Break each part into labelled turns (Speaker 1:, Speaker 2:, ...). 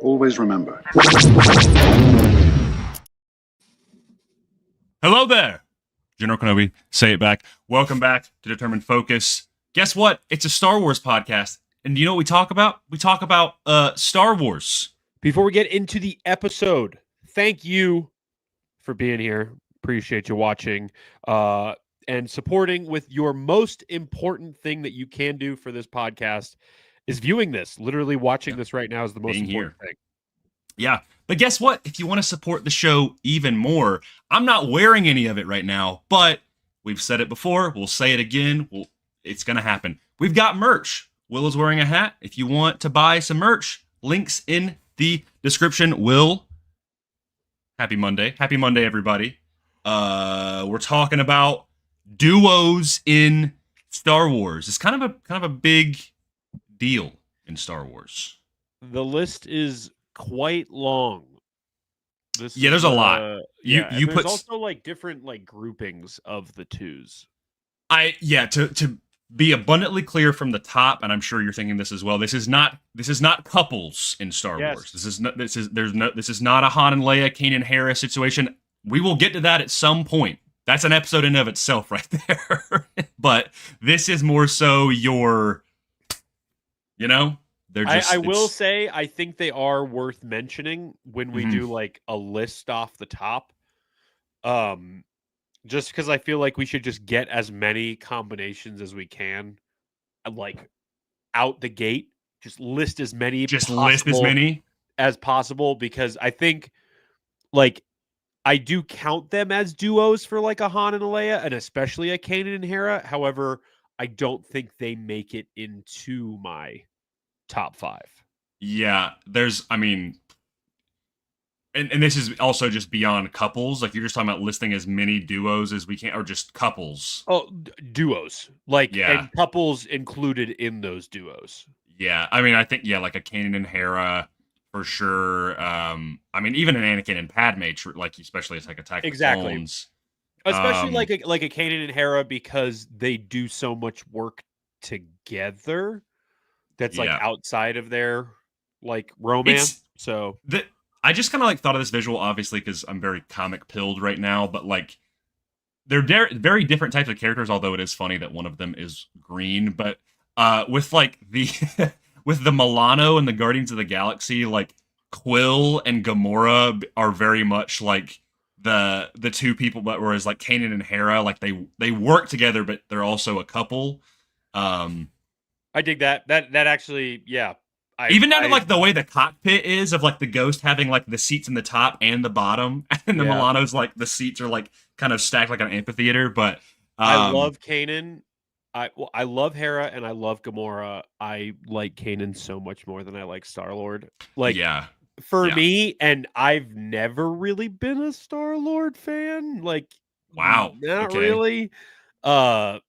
Speaker 1: Always remember.
Speaker 2: Hello there, General Kenobi. Say it back. Welcome back to Determined Focus. Guess what? It's a Star Wars podcast. And you know what we talk about? We talk about Star Wars.
Speaker 3: Before we get into the episode, thank you for being here. Appreciate you watching and supporting with your most important thing that you can do for this podcast is viewing this. Literally watching this right now is the most important thing.
Speaker 2: Yeah. But guess what? If you want to support the show even more, I'm not wearing any of it right now, but we've said it before. We'll say it again. It's going to happen. We've got merch. Will is wearing a hat. If you want to buy some merch, links in the description. Will, happy Monday. Happy Monday, everybody. We're talking about duos in Star Wars. It's kind of a big deal in Star Wars.
Speaker 3: The list is quite long.
Speaker 2: There's a lot. You
Speaker 3: there's
Speaker 2: put
Speaker 3: also like different like groupings of the twos.
Speaker 2: To be abundantly clear from the top, and I'm sure you're thinking this as well. This is not couples in Star Wars. This is not a Han and Leia, Kanan Hera situation. We will get to that at some point. That's an episode in of itself right there. But this is more so your, they're just.
Speaker 3: I will say I think they are worth mentioning when we do like a list off the top. Just because I feel like we should just get as many combinations as we can, like out the gate. Just list as many. As possible, because I think, like, I do count them as duos for like a Han and a Leia, and especially a Kanan and Hera. However, I don't think they make it into my top 5.
Speaker 2: Yeah, and this is also just beyond couples. Like, you're just talking about listing as many duos as we can, or just couples.
Speaker 3: Oh, duos. And couples included in those duos.
Speaker 2: Yeah, I think, like a Kanan and Hera, for sure. Even an Anakin and Padme, like, especially as like Attack of the Clones.
Speaker 3: Especially like a Kanan and Hera, because they do so much work together that's like outside of their like romance.
Speaker 2: I just kind of like thought of this visual, obviously, because I'm very comic pilled right now, but like they're very different types of characters, although it is funny that one of them is green. But with like the with the Milano and the Guardians of the Galaxy, like Quill and Gamora are very much like the two people, but whereas like Kanan and Hera, like they work together, but they're also a couple.
Speaker 3: I dig that. That actually, yeah.
Speaker 2: Even down to like the way the cockpit is, of like the Ghost having like the seats in the top and the bottom, and the Milano's like the seats are like kind of stacked like an amphitheater. But
Speaker 3: I love Kanan. I love Hera and I love Gamora. I like Kanan so much more than I like Star-Lord. For me, and I've never really been a Star-Lord fan. Like,
Speaker 2: wow,
Speaker 3: not really. I've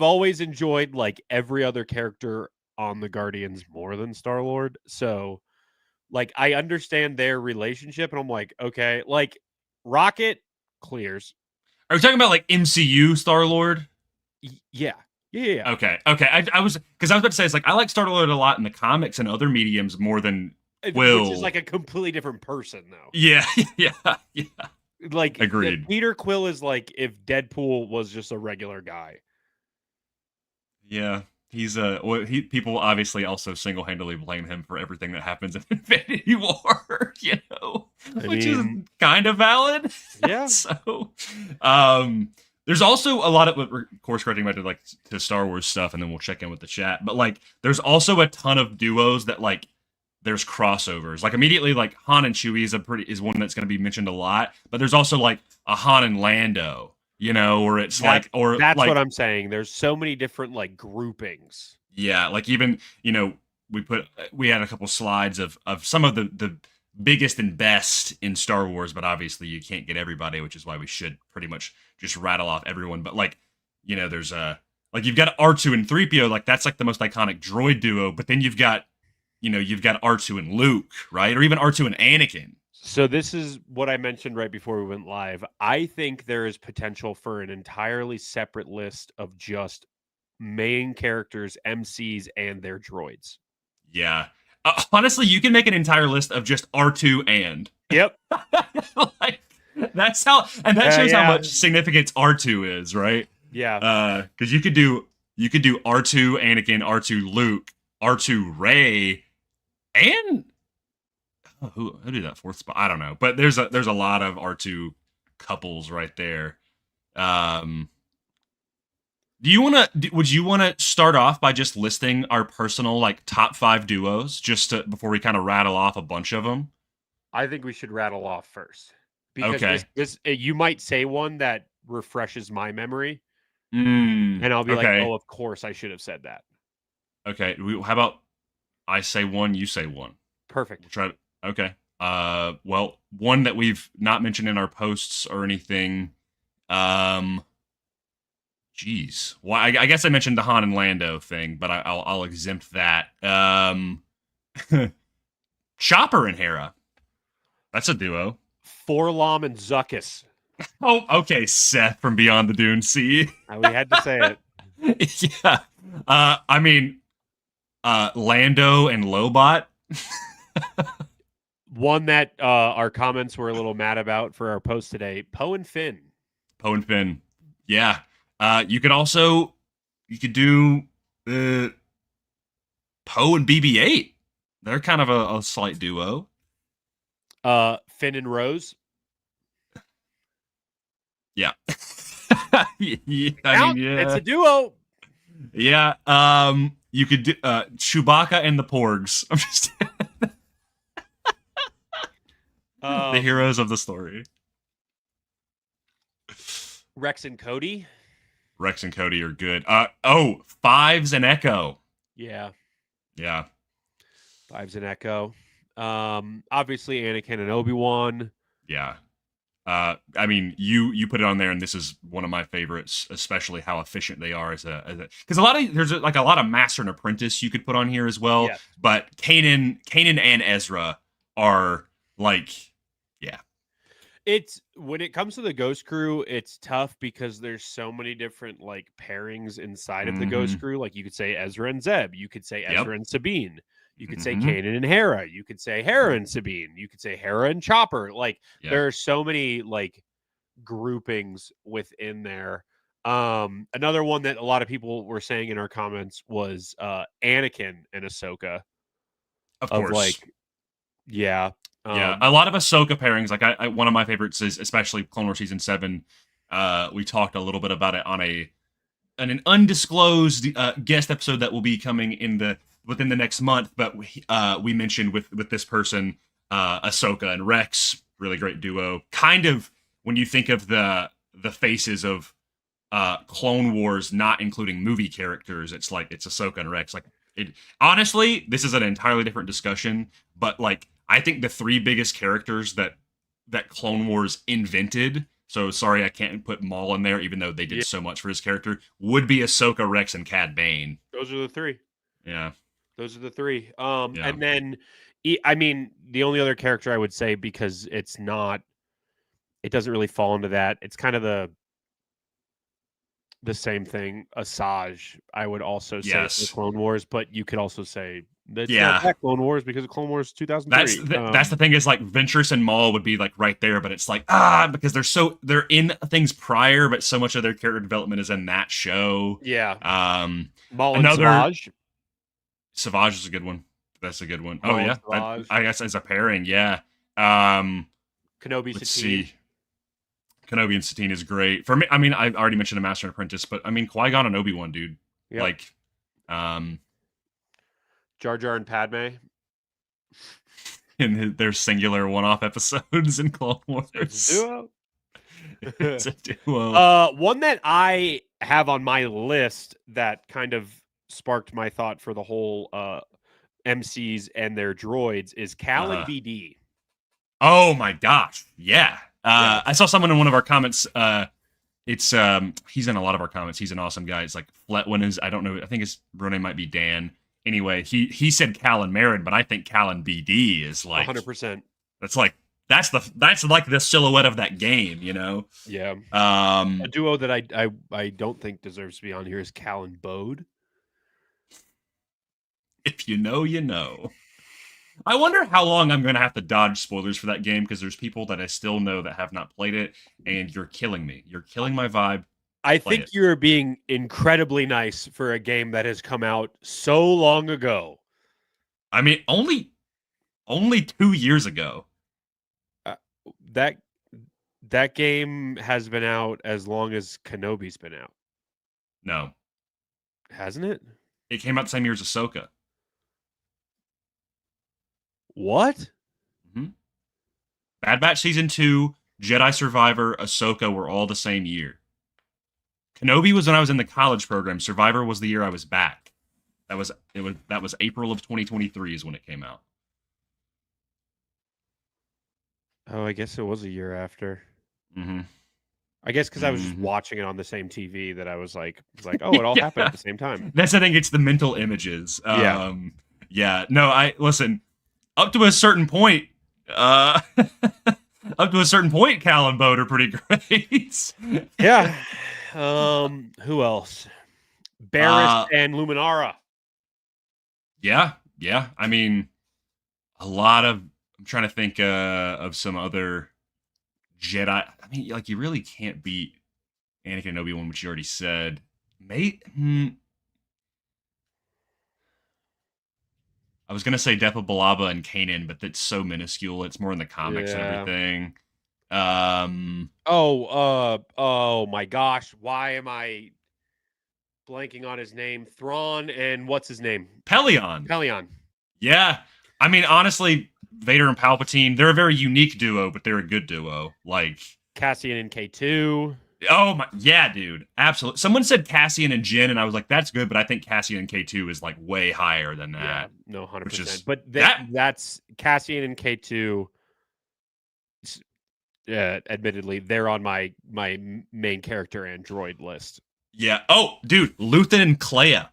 Speaker 3: always enjoyed like every other character on the Guardians more than Star-Lord. So like I understand their relationship, and I'm like, okay, like Rocket clears.
Speaker 2: Are we talking about like MCU Star-Lord?
Speaker 3: Yeah.
Speaker 2: Okay. I was about to say, it's like I like Star-Lord a lot in the comics and other mediums more than Quill.
Speaker 3: Which is like a completely different person though.
Speaker 2: Yeah.
Speaker 3: Like,
Speaker 2: agreed.
Speaker 3: Peter Quill is like if Deadpool was just a regular guy.
Speaker 2: Yeah. He's people obviously also single-handedly blame him for everything that happens in Infinity War, which is kind of valid.
Speaker 3: Yeah.
Speaker 2: So, There's also a lot of course correcting back to like to Star Wars stuff, and then we'll check in with the chat. But like, there's also a ton of duos that like there's crossovers. Like immediately, like Han and Chewie is one that's going to be mentioned a lot. But there's also like a Han and Lando, you know, or it's
Speaker 3: that's
Speaker 2: like,
Speaker 3: what I'm saying. There's so many different like groupings.
Speaker 2: Yeah, like even we had a couple slides of some of the biggest and best in Star Wars, but obviously you can't get everybody, which is why we should pretty much just rattle off everyone. But like, there's like you've got R2 and 3PO, like that's like the most iconic droid duo, but then you've got R2 and Luke, right? Or even R2 and Anakin.
Speaker 3: So this is what I mentioned right before we went live. I think there is potential for an entirely separate list of just main characters, MCs, and their droids.
Speaker 2: Yeah. Honestly, you can make an entire list of just R2 and.
Speaker 3: Yep.
Speaker 2: Like, that's how, and that shows how much significance R2 is, right?
Speaker 3: Yeah.
Speaker 2: Because you could do R2 Anakin, R2 Luke, R2 Rey, and who did that fourth spot? I don't know, but there's a lot of R2 couples right there. Would you want to start off by just listing our personal like top 5 duos before we kind of rattle off a bunch of them?
Speaker 3: I think we should rattle off first. Because
Speaker 2: okay.
Speaker 3: This you might say one that refreshes my memory.
Speaker 2: And
Speaker 3: I'll be like, oh, of course I should have said that.
Speaker 2: Okay. How about I say one, you say one?
Speaker 3: Perfect.
Speaker 2: We'll try to, okay. Well, one that we've not mentioned in our posts or anything. Geez. Well, I guess I mentioned the Han and Lando thing, but I'll exempt that. Chopper and Hera. That's a duo.
Speaker 3: Forlom and Zuckuss.
Speaker 2: Oh, okay, Seth from Beyond the Dune Sea.
Speaker 3: We had to say
Speaker 2: it. Yeah. I mean, Lando and Lobot.
Speaker 3: One that our comments were a little mad about for our post today, Poe and Finn.
Speaker 2: Poe and Finn. Yeah. You could do Poe and BB-8. They're kind of a slight duo.
Speaker 3: Finn and Rose.
Speaker 2: Yeah.
Speaker 3: Yeah, it's a duo.
Speaker 2: Yeah. You could do Chewbacca and the Porgs. I'm just the heroes of the story.
Speaker 3: Rex and Cody.
Speaker 2: Rex and Cody are good. Fives and Echo.
Speaker 3: Yeah.
Speaker 2: Yeah.
Speaker 3: Fives and Echo. Obviously Anakin and Obi-Wan.
Speaker 2: Yeah. I mean, you put it on there, and this is one of my favorites, especially how efficient they are because there's a lot of Master and Apprentice you could put on here as well.
Speaker 3: Yes.
Speaker 2: But Kanan and Ezra are like, yeah.
Speaker 3: It's when it comes to the Ghost Crew, it's tough because there's so many different like pairings inside of the Ghost Crew. Like you could say Ezra and Zeb, you could say Ezra and Sabine. You could say Kanan and Hera. You could say Hera and Sabine. You could say Hera and Chopper. Like there are so many like groupings within there. Another one that a lot of people were saying in our comments was Anakin and Ahsoka.
Speaker 2: Of course.
Speaker 3: Yeah.
Speaker 2: A lot of Ahsoka pairings. Like I one of my favorites is especially Clone Wars Season 7. We talked a little bit about it on an undisclosed guest episode that will be coming within the next month, but we mentioned with this person, Ahsoka and Rex, really great duo. Kind of when you think of the faces of Clone Wars, not including movie characters, it's Ahsoka and Rex. Like honestly, this is an entirely different discussion, but like I think the 3 biggest characters that Clone Wars invented. So sorry, I can't put Maul in there, even though they did so much for his character. Would be Ahsoka, Rex, and Cad Bane.
Speaker 3: Those are the 3.
Speaker 2: Yeah.
Speaker 3: Those are the 3. And then, I mean, the only other character I would say, because it doesn't really fall into that. It's kind of the same thing. Asajj, I would also say for Clone Wars, but you could also say that's not that Clone Wars because of Clone Wars 2003.
Speaker 2: That's the thing is like Ventress and Maul would be like right there, but it's like because they're in things prior, but so much of their character development is in that show.
Speaker 3: Yeah.
Speaker 2: Maul and Savage. Savage is a good one. That's a good one. Oh yeah, I guess as a pairing, yeah.
Speaker 3: Kenobi
Speaker 2: let's
Speaker 3: Satine.
Speaker 2: see. Kenobi and Satine is great. For me, I mean, I already mentioned a Master and Apprentice, but I mean, Qui-Gon and Obi-Wan, dude.
Speaker 3: Yep.
Speaker 2: Like,
Speaker 3: Jar Jar and Padme.
Speaker 2: in their singular one-off episodes in Clone Wars.
Speaker 3: It's a duo.
Speaker 2: It's a duo.
Speaker 3: One that I have on my list that kind of sparked my thought for the whole MCs and their droids is Callan BD.
Speaker 2: Oh my gosh. Yeah. I saw someone in one of our comments. It's he's in a lot of our comments. He's an awesome guy. It's like Fletwin is, I don't know, I think his real name might be Dan. Anyway, he said Callan Merrin, but I think Callan BD is like
Speaker 3: 100%.
Speaker 2: That's like that's like the silhouette of that game, you know?
Speaker 3: Yeah. A duo that I don't think deserves to be on here is Callan Bode.
Speaker 2: If you know, you know. I wonder how long I'm going to have to dodge spoilers for that game, because there's people that I still know that have not played it, and you're killing me. You're killing my vibe.
Speaker 3: I think you're being incredibly nice for a game that has come out so long ago.
Speaker 2: I mean, only 2 years ago.
Speaker 3: That game has been out as long as Kenobi's been out.
Speaker 2: No.
Speaker 3: Hasn't it?
Speaker 2: It came out the same year as Ahsoka.
Speaker 3: What?
Speaker 2: Mm-hmm. Bad Batch Season 2, Jedi Survivor, Ahsoka were all the same year. Kenobi was when I was in the college program. Survivor was the year I was back. That was April of 2023 is when it came out.
Speaker 3: Oh, I guess it was a year after.
Speaker 2: Mm-hmm.
Speaker 3: I guess because I was just watching it on the same TV that I was like, oh, it all happened at the same time.
Speaker 2: That's, I think, it's the mental images.
Speaker 3: Yeah.
Speaker 2: No, listen. Up to a certain point, Callan Bode are pretty great.
Speaker 3: Yeah. Who else? Barriss and Luminara.
Speaker 2: Yeah. I mean, a lot of. I'm trying to think of some other Jedi. I mean, like, you really can't beat Anakin and Obi-Wan, which you already said. I was going to say Depa Billaba and Kanan, but that's so minuscule. It's more in the comics and everything.
Speaker 3: Oh my gosh. Why am I blanking on his name? Thrawn and what's his name?
Speaker 2: Pelion. Yeah. I mean, honestly, Vader and Palpatine, they're a very unique duo, but they're a good duo. Like
Speaker 3: Cassian and K2.
Speaker 2: Oh my, yeah, dude, absolutely. Someone said Cassian and Jin, and I was like, "That's good," but I think Cassian and K2 is like way higher than that.
Speaker 3: Yeah, no, 100%. But that's Cassian and K2. Admittedly, they're on my main character android list.
Speaker 2: Yeah. Oh, dude, Luthen and Clea.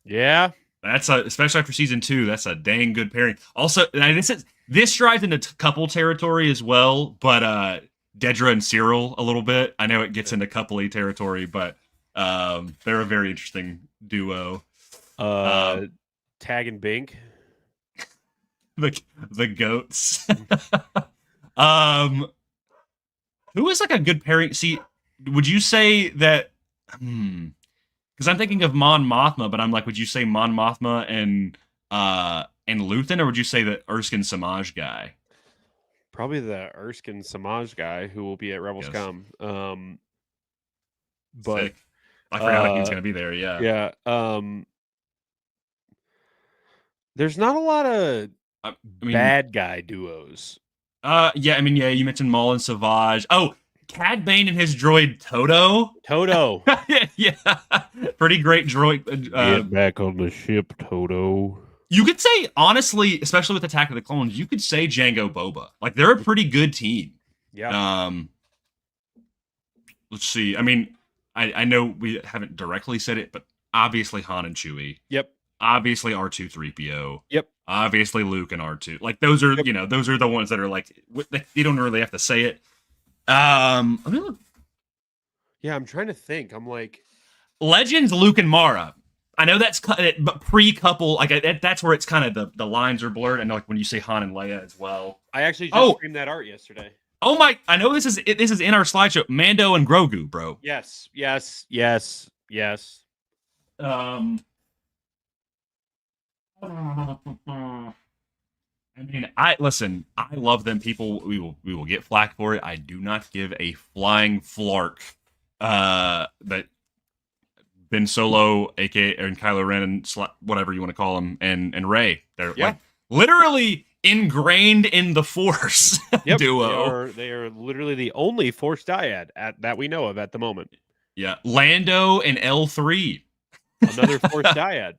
Speaker 3: Yeah,
Speaker 2: that's especially after season 2. That's a dang good pairing. Also, this drives into couple territory as well, but Dedra and Cyril a little bit. I know it gets into coupley territory, but they're a very interesting duo.
Speaker 3: Tag and Bink.
Speaker 2: The goats. Who is like a good pairing? See, would you say that? Because I'm thinking of Mon Mothma, but I'm like, would you say Mon Mothma and Luthen, or would you say the Erskine Samaj guy?
Speaker 3: Probably the Erskine Samaj guy who will be at Rebel Scum. But
Speaker 2: sick. I forgot he was going to be there. Yeah.
Speaker 3: Yeah. There's not a lot of bad guy duos.
Speaker 2: Yeah. I mean, yeah. You mentioned Maul and Savage. Oh, Cad Bane and his droid Toto. Yeah. Pretty great droid.
Speaker 3: Get back on the ship, Toto.
Speaker 2: You could say, honestly, especially with Attack of the Clones, you could say Jango Boba. Like, they're a pretty good team.
Speaker 3: Yeah.
Speaker 2: Let's see. I mean, I know we haven't directly said it, but obviously Han and Chewie.
Speaker 3: Yep.
Speaker 2: Obviously R2-3PO.
Speaker 3: Yep.
Speaker 2: Obviously Luke and R2. Like, those are, those are the ones that are like, you don't really have to say it. Let me look.
Speaker 3: Yeah, I'm trying to think. I'm like...
Speaker 2: Legends, Luke and Mara. I know that's but pre-couple, like that's where it's kind of the lines are blurred. I know, like when you say Han and Leia as well.
Speaker 3: I actually just streamed that art yesterday.
Speaker 2: Oh my! I know this is in our slideshow. Mando and Grogu, bro.
Speaker 3: Yes.
Speaker 2: I I mean, I love them. People, we will get flack for it. I do not give a flying flark. But Ben Solo, aka and Kylo Ren, and whatever you want to call him, and Rey, they're like literally ingrained in the Force duo.
Speaker 3: They are literally the only Force dyad that we know of at the moment.
Speaker 2: Yeah, Lando and L3,
Speaker 3: another Force dyad.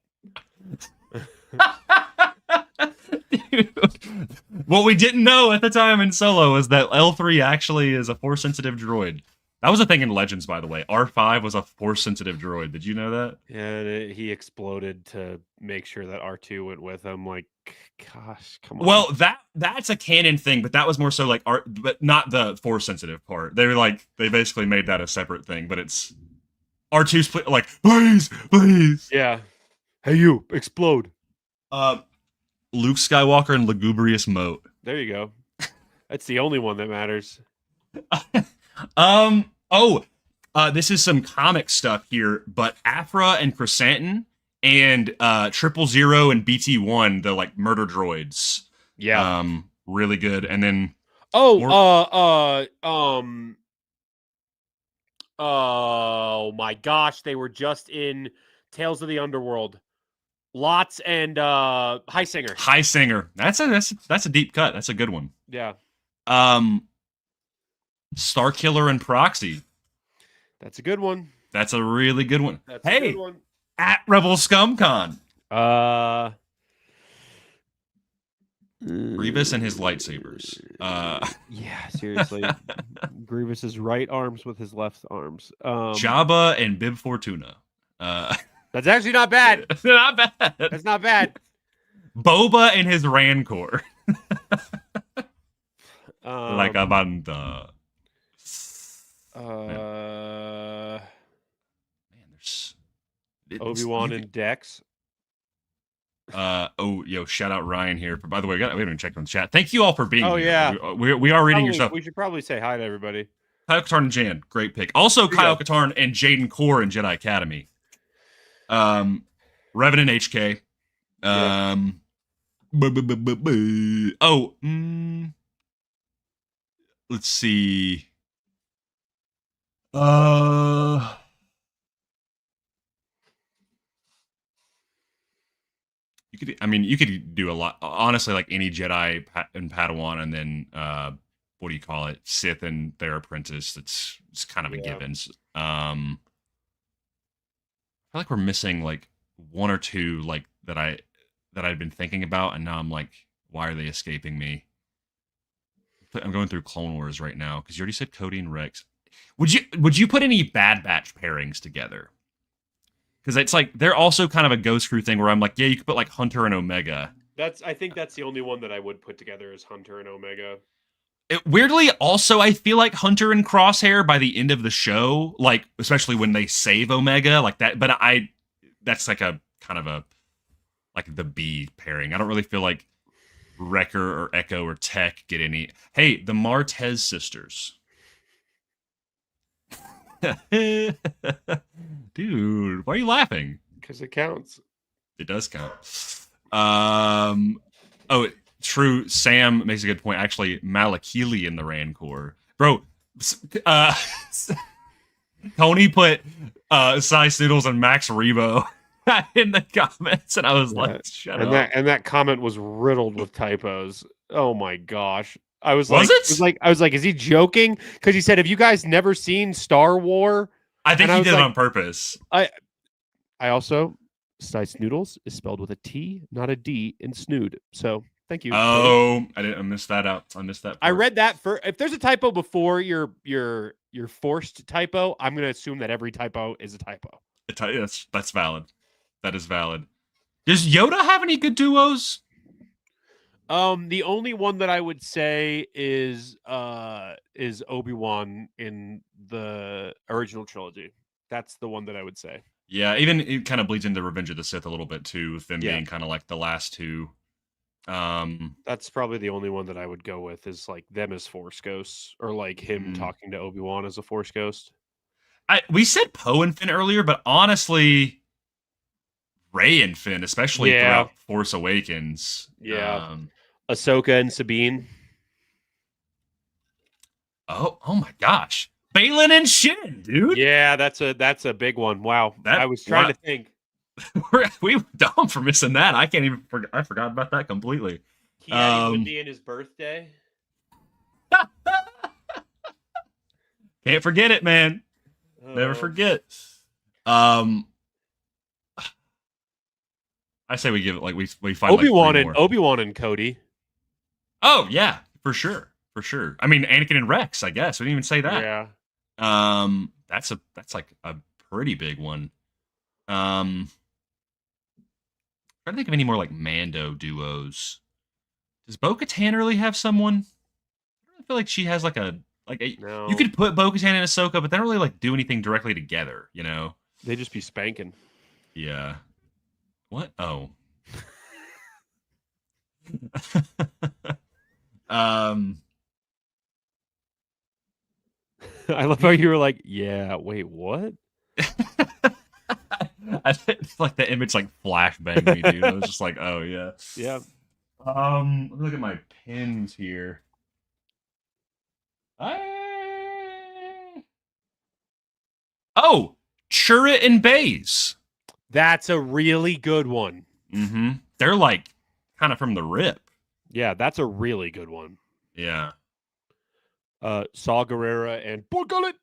Speaker 2: What we didn't know at the time in Solo is that L3 actually is a Force-sensitive droid. That was a thing in Legends, by the way. R5 was a Force-sensitive droid. Did you know that?
Speaker 3: Yeah, he exploded to make sure that R2 went with him. Like, gosh, come on.
Speaker 2: Well, that's a canon thing, but that was more so like art, but not the Force-sensitive part. They basically made that a separate thing, but it's R2's like, please.
Speaker 3: Yeah. Hey, you explode.
Speaker 2: Luke Skywalker and Lugubrious Moat.
Speaker 3: There you go. That's the only one that matters.
Speaker 2: This is some comic stuff here, but Aphra and Chrysanthemum and 000 and BT1, the like murder droids.
Speaker 3: Yeah.
Speaker 2: Really good. And then
Speaker 3: oh my gosh, they were just in Tales of the Underworld. Lots and High Singer.
Speaker 2: High Singer. That's a deep cut. That's a good one.
Speaker 3: Yeah.
Speaker 2: Starkiller and Proxy.
Speaker 3: That's a good one.
Speaker 2: That's a really good one.
Speaker 3: That's a good one.
Speaker 2: At Rebel ScumCon. Grievous and his lightsabers.
Speaker 3: Yeah, seriously. Grievous's right arms with his left arms.
Speaker 2: Jabba and Bib Fortuna.
Speaker 3: That's actually not bad.
Speaker 2: Not bad.
Speaker 3: That's not bad.
Speaker 2: Boba and his Rancor. Like a banda.
Speaker 3: Man,
Speaker 2: there's
Speaker 3: Obi-Wan and Dex.
Speaker 2: Shout out Ryan here. By the way, we haven't even checked on the chat. Thank you all for being here.
Speaker 3: Yeah.
Speaker 2: We are reading your stuff.
Speaker 3: We should probably say hi to everybody.
Speaker 2: Kyle Katarn and Jan, great pick. Also, Kyle Katarn and Jaden Core in Jedi Academy. Revenant HK. Let's see. You could do a lot. Honestly, like any Jedi and Padawan, and then what do you call it? Sith and their apprentice. It's kind of a given. I feel like we're missing like one or two like that I've been thinking about, and now I'm like, why are they escaping me? I'm going through Clone Wars right now because you already said Cody and Rex. Would you put any Bad Batch pairings together? Because it's like they're also kind of a Ghost Crew thing where I'm like, yeah, you could put like Hunter and Omega.
Speaker 3: I think that's the only one that I would put together is Hunter and Omega.
Speaker 2: Weirdly, also, I feel like Hunter and Crosshair by the end of the show, like especially when they save Omega, like that. But that's like a kind of a like the B pairing. I don't really feel like Wrecker or Echo or Tech get any. Hey, the Martez sisters. Dude, why are you laughing?
Speaker 3: Because it counts.
Speaker 2: It does count. True. Sam makes a good point. Actually, Malakili in the Rancor. Bro, Tony put Cy Snoodles and Max Rebo in the comments, and I was like, shut up.
Speaker 3: And that comment was riddled with typos. Oh my gosh. I was
Speaker 2: like,
Speaker 3: is he joking? Because he said, have you guys never seen Star Wars?
Speaker 2: I think he did it on purpose.
Speaker 3: I also, Cy Snoodles is spelled with a T, not a D in snood. So thank you.
Speaker 2: Oh, I missed that out. I missed that part.
Speaker 3: I read that if there's a typo before your forced typo, I'm going to assume that every typo is a typo.
Speaker 2: That's valid. That is valid. Does Yoda have any good duos?
Speaker 3: The only one that I would say is Obi-Wan in the original trilogy. That's the one that I would say.
Speaker 2: Yeah, even it kind of bleeds into Revenge of the Sith a little bit too, with them being kind of like the last two.
Speaker 3: That's probably the only one that I would go with is like them as Force ghosts, or like him talking to Obi-Wan as a Force ghost.
Speaker 2: We said Poe and Finn earlier, but honestly, Rey and Finn, especially throughout Force Awakens.
Speaker 3: Yeah. Ahsoka and Sabine.
Speaker 2: Oh my gosh. Balin and Shin, dude.
Speaker 3: Yeah, that's a big one. Wow. I was trying to think.
Speaker 2: We were dumb for missing that. I can't even I forgot about that completely.
Speaker 3: Wendy and his birthday.
Speaker 2: Can't forget it, man. Never forget. I say we give it like we find
Speaker 3: Obi-Wan and Cody.
Speaker 2: Oh yeah, for sure. I mean, Anakin and Rex, I guess. We didn't even say that.
Speaker 3: Yeah.
Speaker 2: That's like a pretty big one. I'm trying to think of any more like Mando duos. Does Bo-Katan really have someone? I feel like she has like a
Speaker 3: no.
Speaker 2: You could put Bo-Katan and Ahsoka, but they don't really like do anything directly together, you know?
Speaker 3: They just be spanking.
Speaker 2: Yeah. What? Oh.
Speaker 3: I love how you were like, yeah, wait, what?
Speaker 2: It's like the image like flashbanged me, dude. I was just like, oh yeah.
Speaker 3: Yeah.
Speaker 2: Let me look at my pins here. Oh, Chirrut and Baze.
Speaker 3: That's a really good one.
Speaker 2: Mm-hmm. They're like kind of from the rip.
Speaker 3: Yeah, that's a really good one.
Speaker 2: Yeah.
Speaker 3: Saw Gerrera and Porgullet.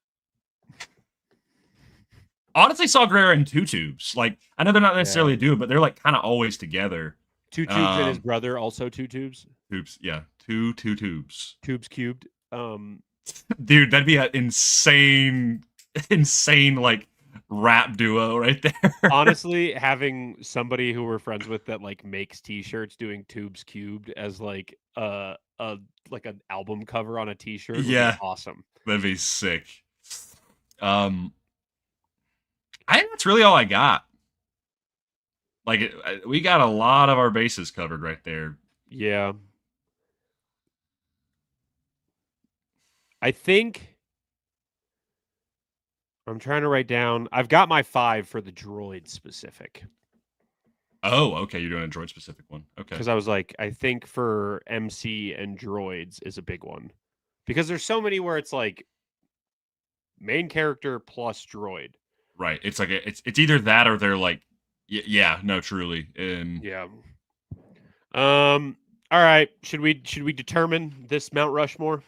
Speaker 2: Honestly, Saw Gerrera and Two Tubes. Like, I know they're not necessarily a duo, but they're like kind of always together.
Speaker 3: Two Tubes and his brother, also Two Tubes.
Speaker 2: Tubes, yeah. Two Tubes.
Speaker 3: Tubes cubed.
Speaker 2: Dude, that'd be an insane like rap duo right there.
Speaker 3: Honestly, having somebody who we're friends with that like makes t-shirts doing Tubes Cubed as like like an album cover on a t-shirt would be awesome.
Speaker 2: That'd be sick. I think that's really all I got. Like, we got a lot of our bases covered right there.
Speaker 3: Yeah. I think I'm trying to write down. I've got my 5 for the droid specific.
Speaker 2: Oh, okay. You're doing a droid specific one. Okay.
Speaker 3: Because I was like, I think for MC and droids is a big one. Because there's so many where it's like main character plus droid.
Speaker 2: Right. It's like it's either that or they're like, yeah, no, truly.
Speaker 3: Yeah. All right. Should we determine this Mount Rushmore?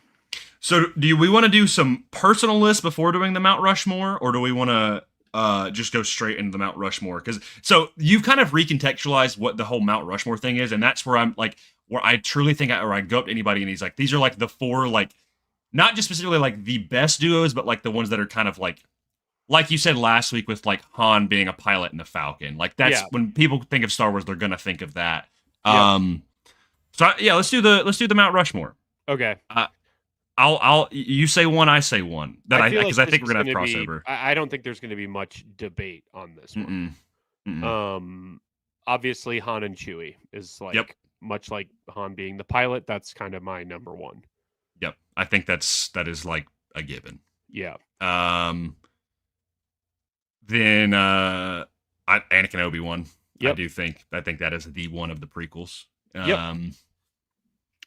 Speaker 2: So do we want to do some personal lists before doing the Mount Rushmore, or do we want to just go straight into the Mount Rushmore? Because so you've kind of recontextualized what the whole Mount Rushmore thing is, and that's where I'm like, where I truly think I go up to anybody and he's like, these are like the 4, like not just specifically like the best duos, but like the ones that are kind of like you said last week with like Han being a pilot in the Falcon. Like that's when people think of Star Wars, they're gonna think of that. So yeah, let's do the Mount Rushmore.
Speaker 3: Okay.
Speaker 2: I'll you say one, I say one. Because I think we're gonna have crossover.
Speaker 3: I don't think there's gonna be much debate on this one. Obviously Han and Chewie is like much like Han being the pilot. That's kind of my number 1.
Speaker 2: Yep, I think that is like a given.
Speaker 3: Yeah.
Speaker 2: Then Anakin Obi-Wan.
Speaker 3: Yep.
Speaker 2: I think that is the one of the prequels.
Speaker 3: Yep.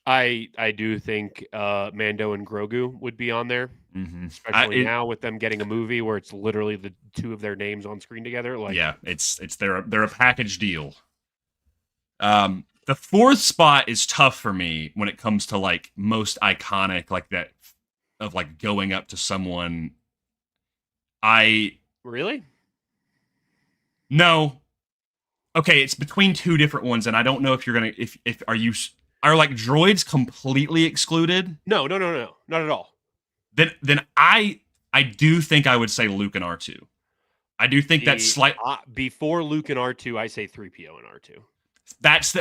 Speaker 3: I do think Mando and Grogu would be on there, especially now with them getting a movie where it's literally the 2 of their names on screen together. Like,
Speaker 2: yeah, they're a package deal. The 4th spot is tough for me when it comes to like most iconic, like that of like going up to someone.
Speaker 3: Really?
Speaker 2: No. Okay, it's between 2 different ones, and I don't know if you're gonna are like droids completely excluded?
Speaker 3: No, not at all.
Speaker 2: Then I do think I would say Luke and R2. I do think that's slight.
Speaker 3: Before Luke and R2, I say 3PO and R2.
Speaker 2: That's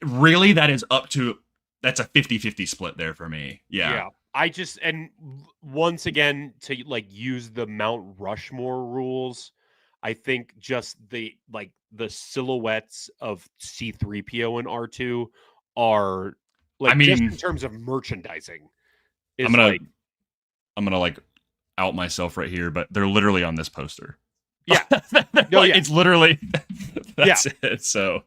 Speaker 2: really that is up to that's a 50-50 split there for me. Yeah.
Speaker 3: I just, and once again, to like use the Mount Rushmore rules, I think just the silhouettes of C3PO and R2 are like, just in terms of merchandising.
Speaker 2: I'm gonna like out myself right here, but they're literally on this poster.
Speaker 3: Yeah.
Speaker 2: It's literally that's it. So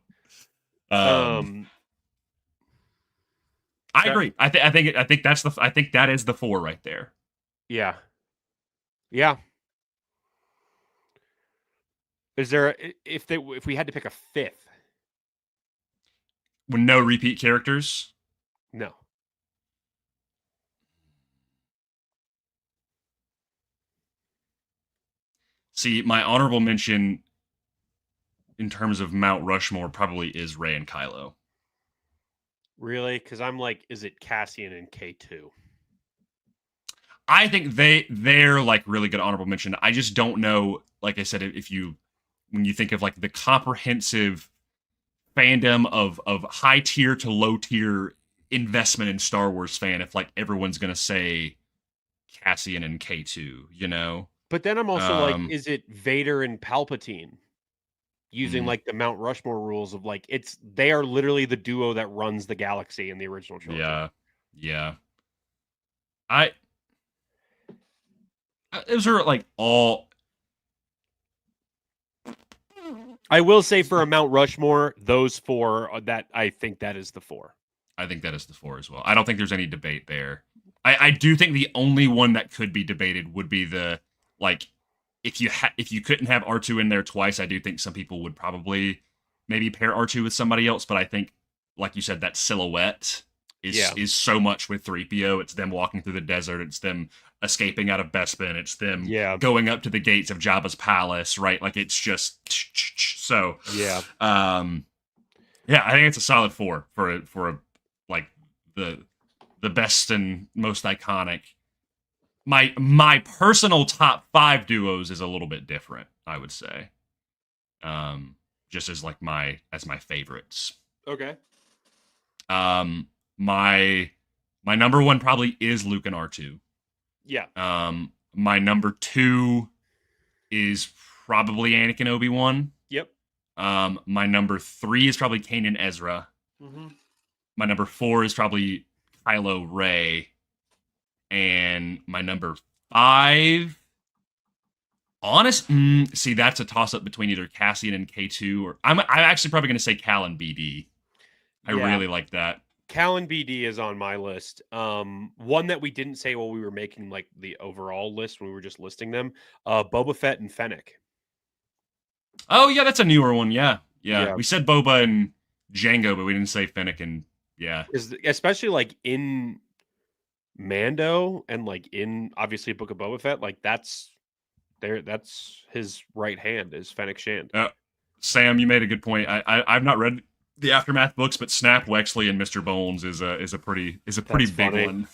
Speaker 2: I agree. I think that is the 4 right there.
Speaker 3: Yeah. Yeah. Is there if we had to pick a 5th?
Speaker 2: With no repeat characters?
Speaker 3: No.
Speaker 2: See, my honorable mention in terms of Mount Rushmore probably is Rey and Kylo.
Speaker 3: Really? Because I'm like, is it Cassian and K2?
Speaker 2: I think they're like really good honorable mention. I just don't know, like I said, when you think of like the comprehensive fandom of high tier to low tier investment in Star Wars fan, if like everyone's gonna say Cassian and K2, you know?
Speaker 3: But then I'm also like, is it Vader and Palpatine? Using like the Mount Rushmore rules of like they are literally the duo that runs the galaxy in the original trilogy.
Speaker 2: Yeah. Those are like all.
Speaker 3: I will say for a Mount Rushmore, those 4 that I think that is the 4.
Speaker 2: I think that is the 4 as well. I don't think there's any debate there. I do think the only one that could be debated would be the like. If you couldn't have R2 in there twice, I do think some people would probably maybe pair R2 with somebody else. But I think, like you said, that silhouette is so much with 3PO. It's them walking through the desert. It's them escaping out of Bespin. It's them going up to the gates of Jabba's palace, right? Like it's just so.
Speaker 3: Yeah.
Speaker 2: I think it's a solid 4 for like the best and most iconic. My personal top 5 duos is a little bit different, I would say. Just as like my favorites.
Speaker 3: Okay.
Speaker 2: My number 1 probably is Luke and R2.
Speaker 3: Yeah.
Speaker 2: My number 2 is probably Anakin Obi-Wan.
Speaker 3: Yep.
Speaker 2: My number 3 is probably Kanan Ezra.
Speaker 3: Mm-hmm.
Speaker 2: My number 4 is probably Kylo Rey. And my number 5, see, that's a toss-up between either Cassian and K2, or I'm actually probably going to say Cal and BD. I really like that.
Speaker 3: Cal and BD is on my list. One that we didn't say while we were making like the overall list when we were just listing them, Boba Fett and Fennec.
Speaker 2: Oh yeah, that's a newer one. Yeah. We said Boba and Jango, but we didn't say Fennec and
Speaker 3: especially like in Mando and like in obviously Book of Boba Fett, like that's his right hand is Fennec Shand.
Speaker 2: Sam, you made a good point. I've not read the Aftermath books, but Snap Wexley and Mr. Bones is a pretty big
Speaker 3: funny.
Speaker 2: one.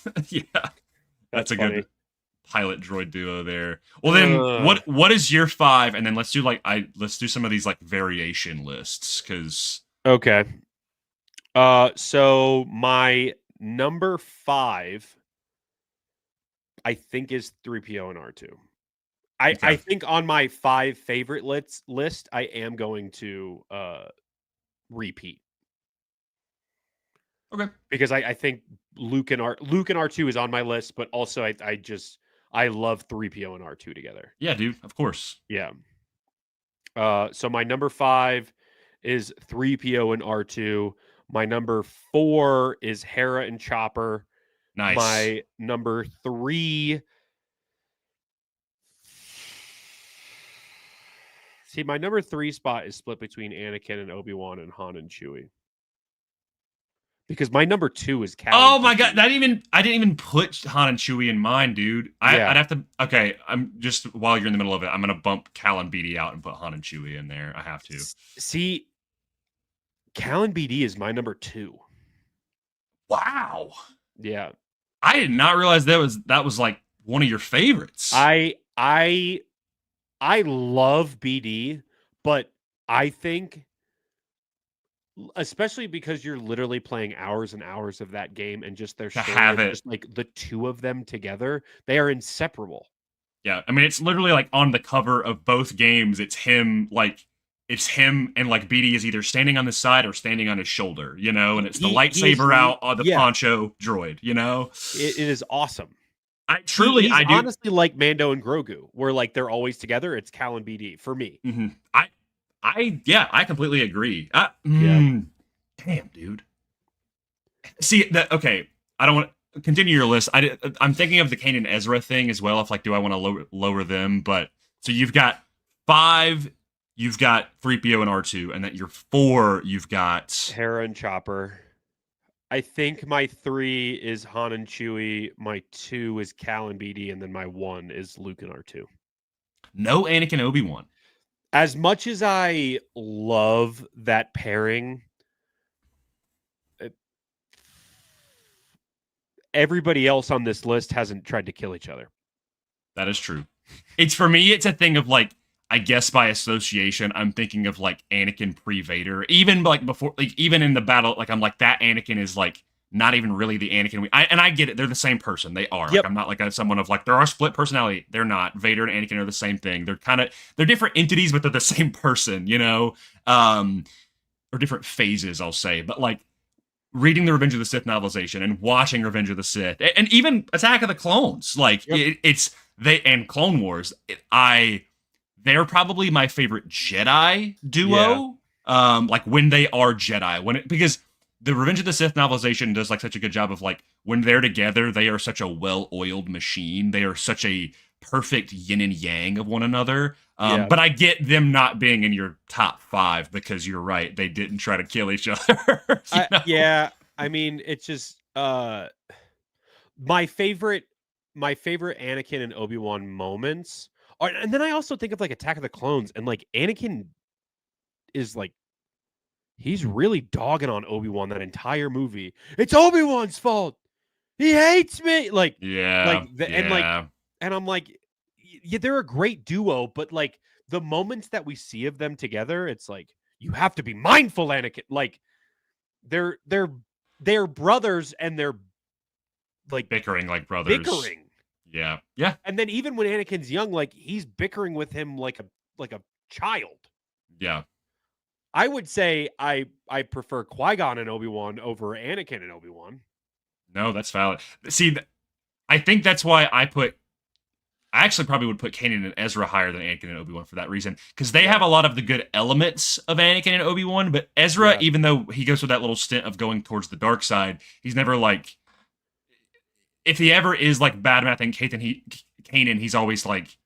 Speaker 2: That's a good pilot droid duo there. Well then what is your 5? And then let's do some of these like variation lists because
Speaker 3: okay. So my number 5 I think is 3PO and R2. I think on my 5 favorite list, I am going to repeat.
Speaker 2: Okay.
Speaker 3: Because I think Luke and R2 is on my list, but also I love 3PO and R2 together.
Speaker 2: Yeah, dude, of course.
Speaker 3: Yeah. So my number 5 is 3PO and R2. My number 4 is Hera and Chopper.
Speaker 2: Nice.
Speaker 3: My number 3. See, my number 3 spot is split between Anakin and Obi-Wan and Han and Chewie. Because my number 2 is Cal.
Speaker 2: Oh my god, I didn't even put Han and Chewie in mine, dude. I'd have to. Okay, I'm just while you're in the middle of it, I'm gonna bump Cal and BD out and put Han and Chewie in there. I have to.
Speaker 3: See, Cal and BD is my number 2.
Speaker 2: Wow.
Speaker 3: Yeah.
Speaker 2: I did not realize that was like one of your favorites.
Speaker 3: I love BD, but I think, especially because you're literally playing hours and hours of that game and just their story, just like the two of them together, they are inseparable.
Speaker 2: Yeah, I mean, it's literally like on the cover of both games. It's him and like BD is either standing on the side or standing on his shoulder, you know, and it's the lightsaber out on the poncho droid, you know.
Speaker 3: It is awesome.
Speaker 2: I do
Speaker 3: honestly like Mando and Grogu, where like they're always together. It's Cal and BD for me.
Speaker 2: Mm-hmm. I completely agree. Damn, dude. See that? Okay, I don't want to continue your list. I'm thinking of the Kanan and Ezra thing as well. If like, do I want to lower them? But so you've got 5, you've got 3PO and R2, and that your 4, you've got
Speaker 3: Hera and Chopper. I think my 3 is Han and Chewie. My 2 is Cal and BD, and then my 1 is Luke and R2.
Speaker 2: No Anakin Obi-Wan.
Speaker 3: As much as I love that pairing, everybody else on this list hasn't tried to kill each other.
Speaker 2: That is true. It's for me, it's a thing of like, I guess by association, I'm thinking of like Anakin pre-Vader. Even like before, like even in the battle, like I'm like, that Anakin is like not even really the Anakin. And I get it. They're the same person. They are.
Speaker 3: Yep.
Speaker 2: Like, I'm not like someone of like, there are split personality. They're not. Vader and Anakin are the same thing. They're different entities, but they're the same person, you know? Or different phases, I'll say. But like reading the Revenge of the Sith novelization and watching Revenge of the Sith and even Attack of the Clones, like and Clone Wars, they're probably my favorite Jedi duo. Yeah. Like when they are Jedi, because the Revenge of the Sith novelization does like such a good job of like when they're together, they are such a well-oiled machine. They are such a perfect yin and yang of one another. But I get them not being in your top 5 because you're right. They didn't try to kill each other.
Speaker 3: Yeah. I mean, it's just my favorite Anakin and Obi-Wan moments. And then I also think of like Attack of the Clones, and like Anakin is like, he's really dogging on Obi-Wan that entire movie. It's Obi-Wan's fault. He hates me. Like, and I'm like, yeah, they're a great duo, but like the moments that we see of them together, it's like, you have to be mindful, Anakin. Like they're brothers, and they're like
Speaker 2: bickering like brothers. Yeah. Yeah.
Speaker 3: And then even when Anakin's young, like he's bickering with him like a child.
Speaker 2: Yeah.
Speaker 3: I would say I prefer Qui-Gon and Obi-Wan over Anakin and Obi-Wan.
Speaker 2: No, that's valid. See, I think that's why I actually probably would put Kanan and Ezra higher than Anakin and Obi-Wan for that reason. Because they have a lot of the good elements of Anakin and Obi-Wan, but Ezra, even though he goes through that little stint of going towards the dark side, he's never like, if he ever is like bad mouthing Kanan, he's always like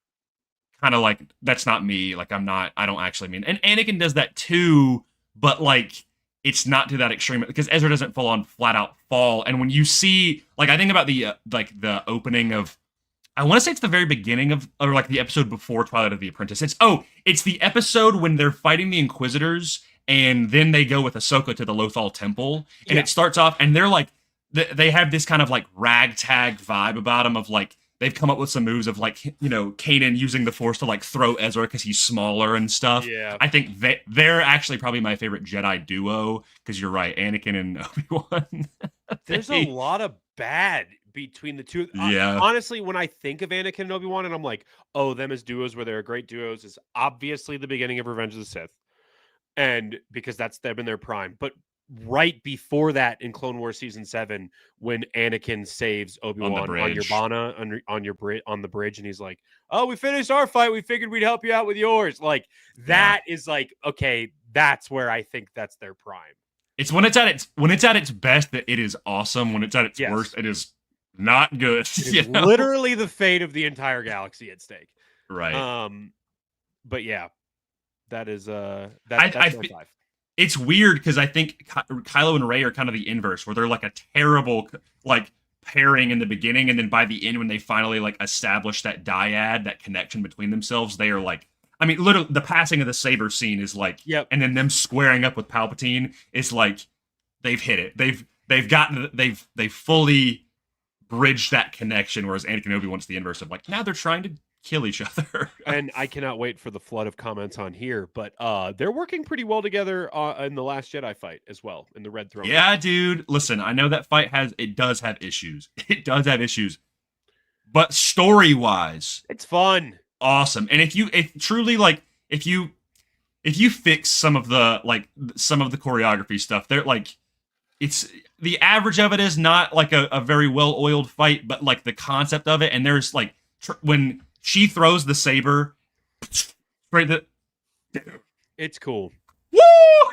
Speaker 2: kind of like, that's not me. Like I don't actually mean. And Anakin does that too, but like it's not to that extreme because Ezra doesn't full on flat out fall. And when you see, like, I think about the the opening of, I want to say it's the very beginning of, or like the episode before Twilight of the Apprentice. It's the episode when they're fighting the Inquisitors and then they go with Ahsoka to the Lothal Temple, and it starts off and they're like, they have this kind of like ragtag vibe about them of like, they've come up with some moves of like, you know, Kanan using the Force to like throw Ezra because he's smaller and stuff. Yeah. I think they're actually probably my favorite Jedi duo because you're right, Anakin and Obi-Wan.
Speaker 3: There's a lot of bad between the two.
Speaker 2: Yeah.
Speaker 3: Honestly, when I think of Anakin and Obi-Wan and I'm like, oh, them as duos where they're great duos is obviously the beginning of Revenge of the Sith. And because that's them in their prime. But right before that in Clone Wars Season 7, when Anakin saves Obi-Wan on Yavana, on the bridge, and he's like, oh, we finished our fight. We figured we'd help you out with yours. Like, that is like, okay, that's where I think that's their prime.
Speaker 2: It's when it's at its best that it is awesome. When it's at its worst, it is not good.
Speaker 3: It is literally the fate of the entire galaxy at stake.
Speaker 2: Right.
Speaker 3: But yeah, that is that's my 5.
Speaker 2: It's weird because I think Kylo and Rey are kind of the inverse, where they're like a terrible like pairing in the beginning, and then by the end, when they finally like establish that dyad, that connection between themselves, they are like, I mean, literally, the passing of the saber scene is like, and then them squaring up with Palpatine is like, they've hit it. They've fully bridged that connection, whereas Anakin and Obi-Wan's the inverse of like, now they're trying to kill each other.
Speaker 3: And I cannot wait for the flood of comments on here, but they're working pretty well together in the Last Jedi fight as well, in the Red Throne.
Speaker 2: Yeah, dude. Listen, I know that fight does have issues. It does have issues. But story-wise,
Speaker 3: it's fun.
Speaker 2: Awesome. And if you fix some of the choreography stuff, they're like, it's the average of it is not like a very well-oiled fight, but like the concept of it, and there's like when she throws the saber, right?
Speaker 3: It's cool.
Speaker 2: Woo!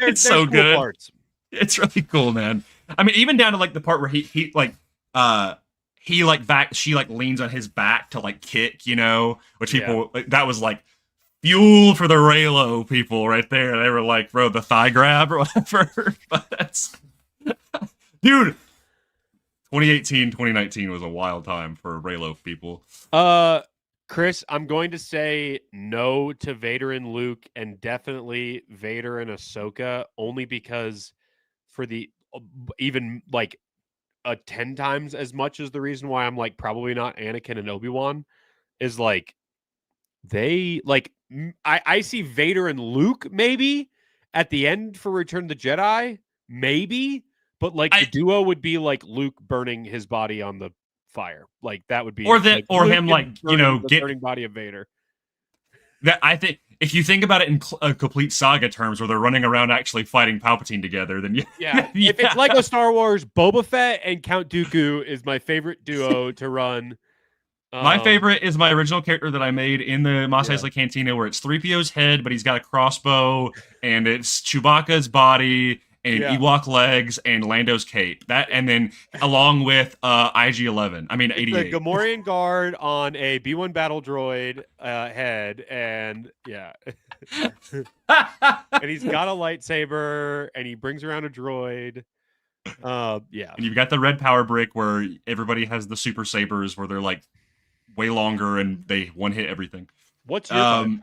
Speaker 2: It's so cool good. Parts. It's really cool, man. I mean, even down to like the part where he she like leans on his back to like kick, which people like, that was like fuel for the Raylo people right there. They were like, bro, the thigh grab or whatever. But that's dude. 2018, 2019 was a wild time for Raylo people.
Speaker 3: Chris, I'm going to say no to Vader and Luke, and definitely Vader and Ahsoka, only because for the even like 10 times as much as the reason why I'm like probably not Anakin and Obi-Wan is like they like I see Vader and Luke maybe at the end for Return of the Jedi, maybe, but like the duo would be like Luke burning his body on the fire. Like that would be
Speaker 2: like, or him like
Speaker 3: the burning body of Vader.
Speaker 2: That I think if you think about it in complete saga terms, where they're running around actually fighting Palpatine together, then
Speaker 3: yeah. If it's Lego Star Wars, Boba Fett and Count Dooku is my favorite duo to run.
Speaker 2: My favorite is my original character that I made in the Mos Eisley Cantina, where it's 3PO's head, but he's got a crossbow, and it's Chewbacca's body, and Ewok legs, and Lando's cape. That, and then along with IG-11. I mean, 88.
Speaker 3: The Gamorrean guard on a B-1 battle droid head, and and he's got a lightsaber, and he brings around a droid. And
Speaker 2: you've got the red power brick where everybody has the super sabers, where they're like way longer and they one hit everything.
Speaker 3: What's your 5?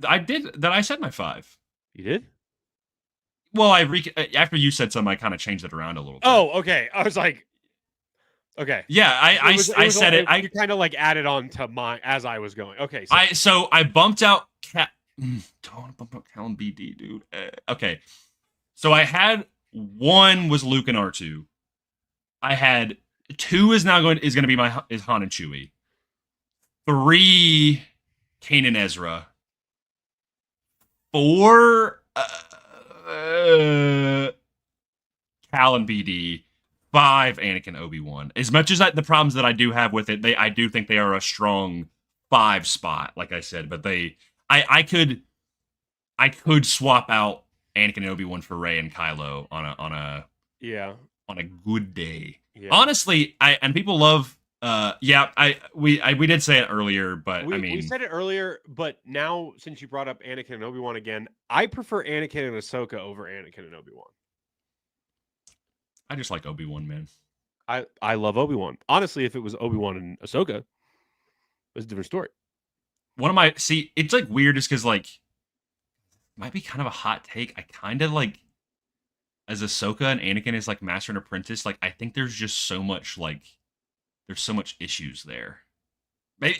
Speaker 2: I did that. I said my 5.
Speaker 3: You did?
Speaker 2: Well, after you said something, I kind of changed it around a little bit.
Speaker 3: Oh, okay. I was like, okay.
Speaker 2: Yeah, I said it.
Speaker 3: You kind of like added on to mine as I was going. Okay.
Speaker 2: So I bumped out don't want to bump out Cal and BD, dude. Okay. So I had 1 was Luke and R2. I had 2 is going to be is Han and Chewie. 3, Kane and Ezra. 4, Cal and BD. 5, Anakin, Obi-Wan. As much as the problems that I do have with it, I do think they are a strong 5 spot, like I said. But I could swap out Anakin and Obi-Wan for Rey and Kylo on a good day. Yeah. Honestly, and people love. We did say it earlier, but
Speaker 3: we said it earlier, but now since you brought up Anakin and Obi-Wan again, I prefer Anakin and Ahsoka over Anakin and Obi-Wan.
Speaker 2: I just like Obi-Wan, man.
Speaker 3: I love Obi-Wan. Honestly, if it was Obi-Wan and Ahsoka, it was a different story.
Speaker 2: It's like weird just because like might be kind of a hot take. I kind of like as Ahsoka and Anakin is like Master and Apprentice. Like I think there's just so much there's so much issues there.
Speaker 3: But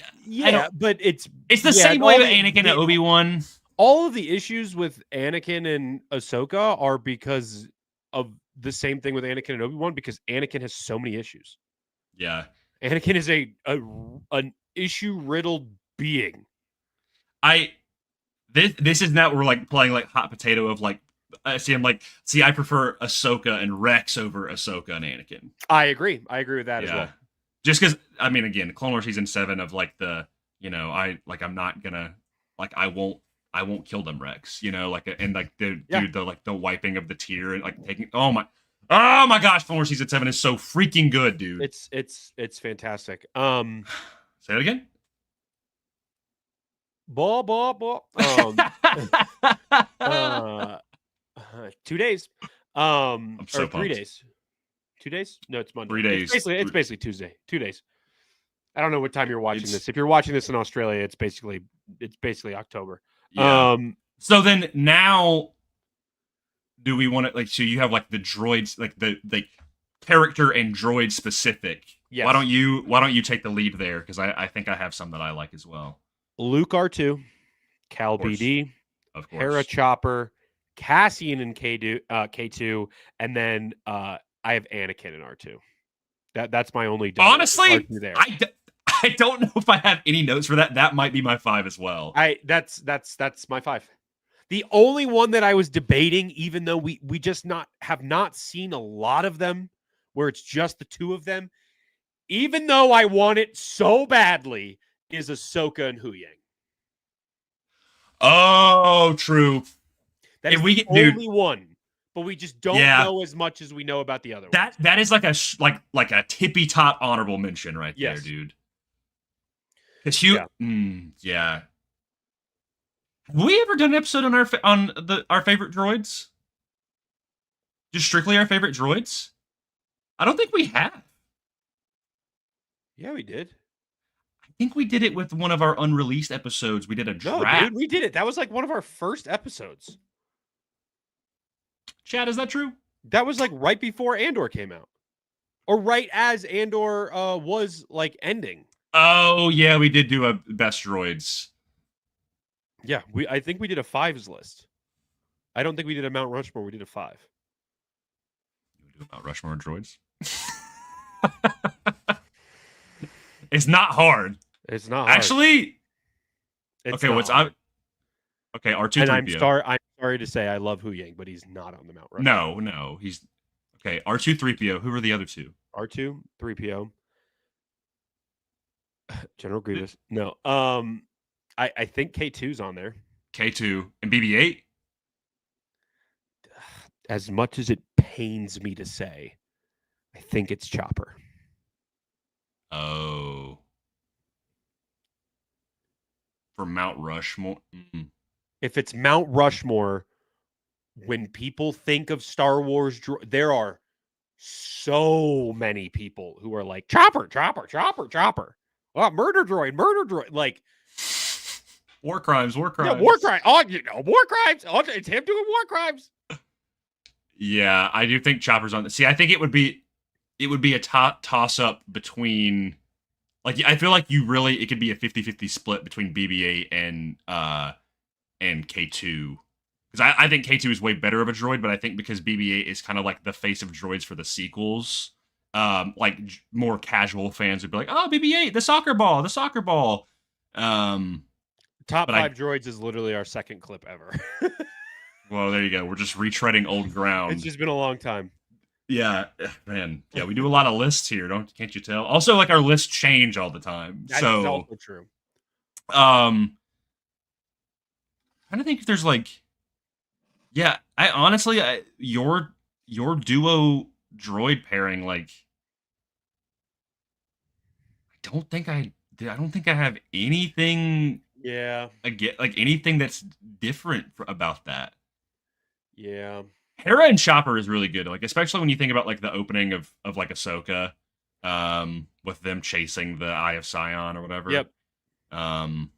Speaker 3: it's
Speaker 2: the same way with Anakin and Obi-Wan.
Speaker 3: All of the issues with Anakin and Ahsoka are because of the same thing with Anakin and Obi-Wan, because Anakin has so many issues.
Speaker 2: Yeah.
Speaker 3: Anakin is an issue-riddled being.
Speaker 2: This is not we're like playing like hot potato of like I prefer Ahsoka and Rex over Ahsoka and Anakin.
Speaker 3: I agree with that as well.
Speaker 2: Just because again, Clone Wars season 7 of like the I'm not gonna I won't kill them Rex, and like the wiping of the tear and like taking oh my gosh, Clone Wars season 7 is so freaking good, dude.
Speaker 3: It's fantastic.
Speaker 2: Say it again.
Speaker 3: Ball. 2 days.
Speaker 2: I'm so
Speaker 3: or 3 days. 2 days? No, it's Monday.
Speaker 2: 3 days.
Speaker 3: It's basically Tuesday. 2 days. I don't know what time you're watching this. If you're watching this in Australia, it's basically October.
Speaker 2: Yeah. So then now, do we want to so you have like the droids, like the character and droid specific?
Speaker 3: Yes.
Speaker 2: Why don't you take the lead there? Because I think I have some that I like as well.
Speaker 3: Luke R2, Cal BD,
Speaker 2: of course,
Speaker 3: Hera Chopper, Cassian and K2, and then I have Anakin and R2. That's my only.
Speaker 2: Honestly,
Speaker 3: there.
Speaker 2: I don't know if I have any notes for that. That might be my 5 as well.
Speaker 3: That's my 5. The only one that I was debating, even though we just have not seen a lot of them, where it's just the 2 of them, even though I want it so badly, is Ahsoka and Huyang.
Speaker 2: Oh, true.
Speaker 3: That is the only one. but we just don't know as much as we know about the other ones.
Speaker 2: That is like like a tippy top honorable mention right there, dude. Because yeah. Have we ever done an episode on our favorite droids? Just strictly our favorite droids? I don't think we have.
Speaker 3: Yeah, we did.
Speaker 2: I think we did it with one of our unreleased episodes. We did a draft.
Speaker 3: No, dude, we did it. That was like one of our first episodes.
Speaker 2: Chad, is that true?
Speaker 3: That was like right before Andor came out. Or right as Andor was like ending.
Speaker 2: Oh, yeah, we did do a best droids.
Speaker 3: Yeah, I think we did a 5s list. I don't think we did a Mount Rushmore. We did a 5.
Speaker 2: You do a Mount Rushmore droids? It's not hard.
Speaker 3: It's not hard.
Speaker 2: Actually,
Speaker 3: it's
Speaker 2: okay, okay, R2-3PO.
Speaker 3: And I'm sorry to say I love Hu Yang, but he's not on the Mount Rushmore.
Speaker 2: No, he's okay. R2-3PO. Who are the other two?
Speaker 3: R2, 3PO. General Grievous. No. I think K2's on there.
Speaker 2: K2 and BB-8.
Speaker 3: As much as it pains me to say, I think it's Chopper.
Speaker 2: Oh. For Mount Rushmore. Mm-hmm.
Speaker 3: If it's Mount Rushmore, when people think of Star Wars, there are so many people who are like, Chopper. Oh, murder droid. Like,
Speaker 2: war crimes.
Speaker 3: Yeah, war crimes. Oh, war crimes. Oh, it's him doing war crimes.
Speaker 2: Yeah, I do think Chopper's on. See, I think it would be a toss up between, like, I feel like it could be a 50-50 split between BB-8 and K2. Because I think K2 is way better of a droid, but I think because BB-8 is kind of like the face of droids for the sequels, like more casual fans would be like, oh, BB-8, the soccer ball.
Speaker 3: Top 5 droids is literally our second clip ever.
Speaker 2: Well, there you go. We're just retreading old ground.
Speaker 3: It's just been a long time.
Speaker 2: Yeah, man. Yeah, we do a lot of lists here, can't you tell? Also, like, our lists change all the time.
Speaker 3: That's also true.
Speaker 2: I'm trying to think if there's like, yeah, I honestly, your duo droid pairing, like, I don't think I have anything.
Speaker 3: Yeah.
Speaker 2: Again, like anything that's different about that.
Speaker 3: Yeah.
Speaker 2: Hera and Chopper is really good, like especially when you think about like the opening of like Ahsoka, with them chasing the Eye of Sion or whatever.
Speaker 3: Yep.
Speaker 2: Man,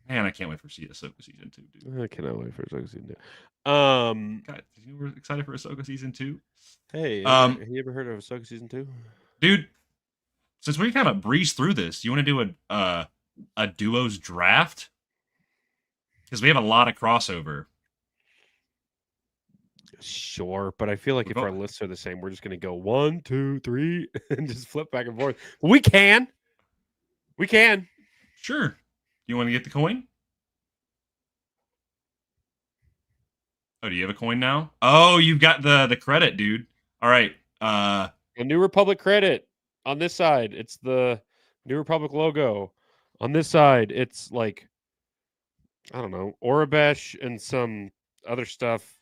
Speaker 2: I can't wait for Ahsoka season 2, dude.
Speaker 3: I cannot wait for Ahsoka season 2.
Speaker 2: God, you were excited for Ahsoka season 2?
Speaker 3: Hey, have you ever heard of Ahsoka season 2?
Speaker 2: Dude, since we kind of breezed through this, you want to do a duos draft? Because we have a lot of crossover.
Speaker 3: Sure, but I feel like if our lists are the same, we're just going to go 1, 2, 3 and just flip back and forth. We can.
Speaker 2: Sure. You want to get the coin? Oh, do you have a coin now? Oh, you've got the credit, dude. All right.
Speaker 3: A New Republic credit on this side. It's the New Republic logo. On this side, it's like, I don't know, Orabesh and some other stuff.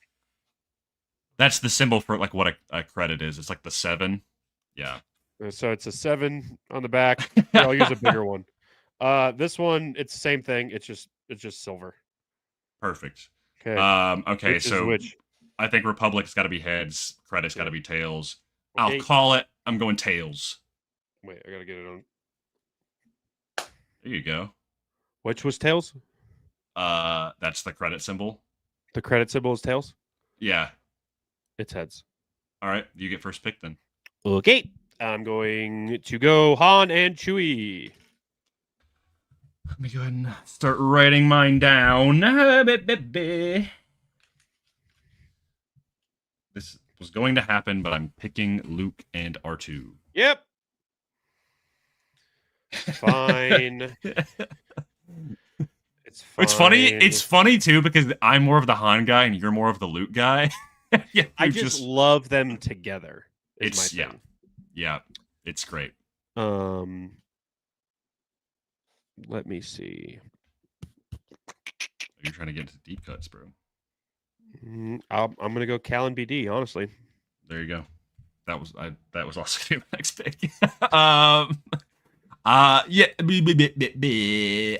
Speaker 2: That's the symbol for like what a credit is. It's like the 7. Yeah.
Speaker 3: So it's a 7 on the back. Here, I'll use a bigger one. This one, it's the same thing. It's just silver.
Speaker 2: Perfect.
Speaker 3: Okay.
Speaker 2: Okay. So I think Republic's got to be heads. Credit's got to be tails.
Speaker 3: Okay.
Speaker 2: I'll call it. I'm going tails.
Speaker 3: Wait, I gotta get it on.
Speaker 2: There you go.
Speaker 3: Which was tails?
Speaker 2: That's the credit symbol.
Speaker 3: The credit symbol is tails?
Speaker 2: Yeah.
Speaker 3: It's heads.
Speaker 2: All right. You get first pick then.
Speaker 3: Okay. I'm going to go Han and Chewie.
Speaker 2: Let me go ahead and start writing mine down. This was going to happen, but I'm picking Luke and R2.
Speaker 3: Yep. Fine. It's fine.
Speaker 2: It's funny too because I'm more of the Han guy and you're more of the Luke guy. Yeah,
Speaker 3: I just love them together.
Speaker 2: It's yeah, it's great.
Speaker 3: Let me see.
Speaker 2: You're trying to get into deep cuts, bro.
Speaker 3: I'm gonna go Cal and BD. Honestly,
Speaker 2: there you go. That was also gonna be my next pick. Yeah.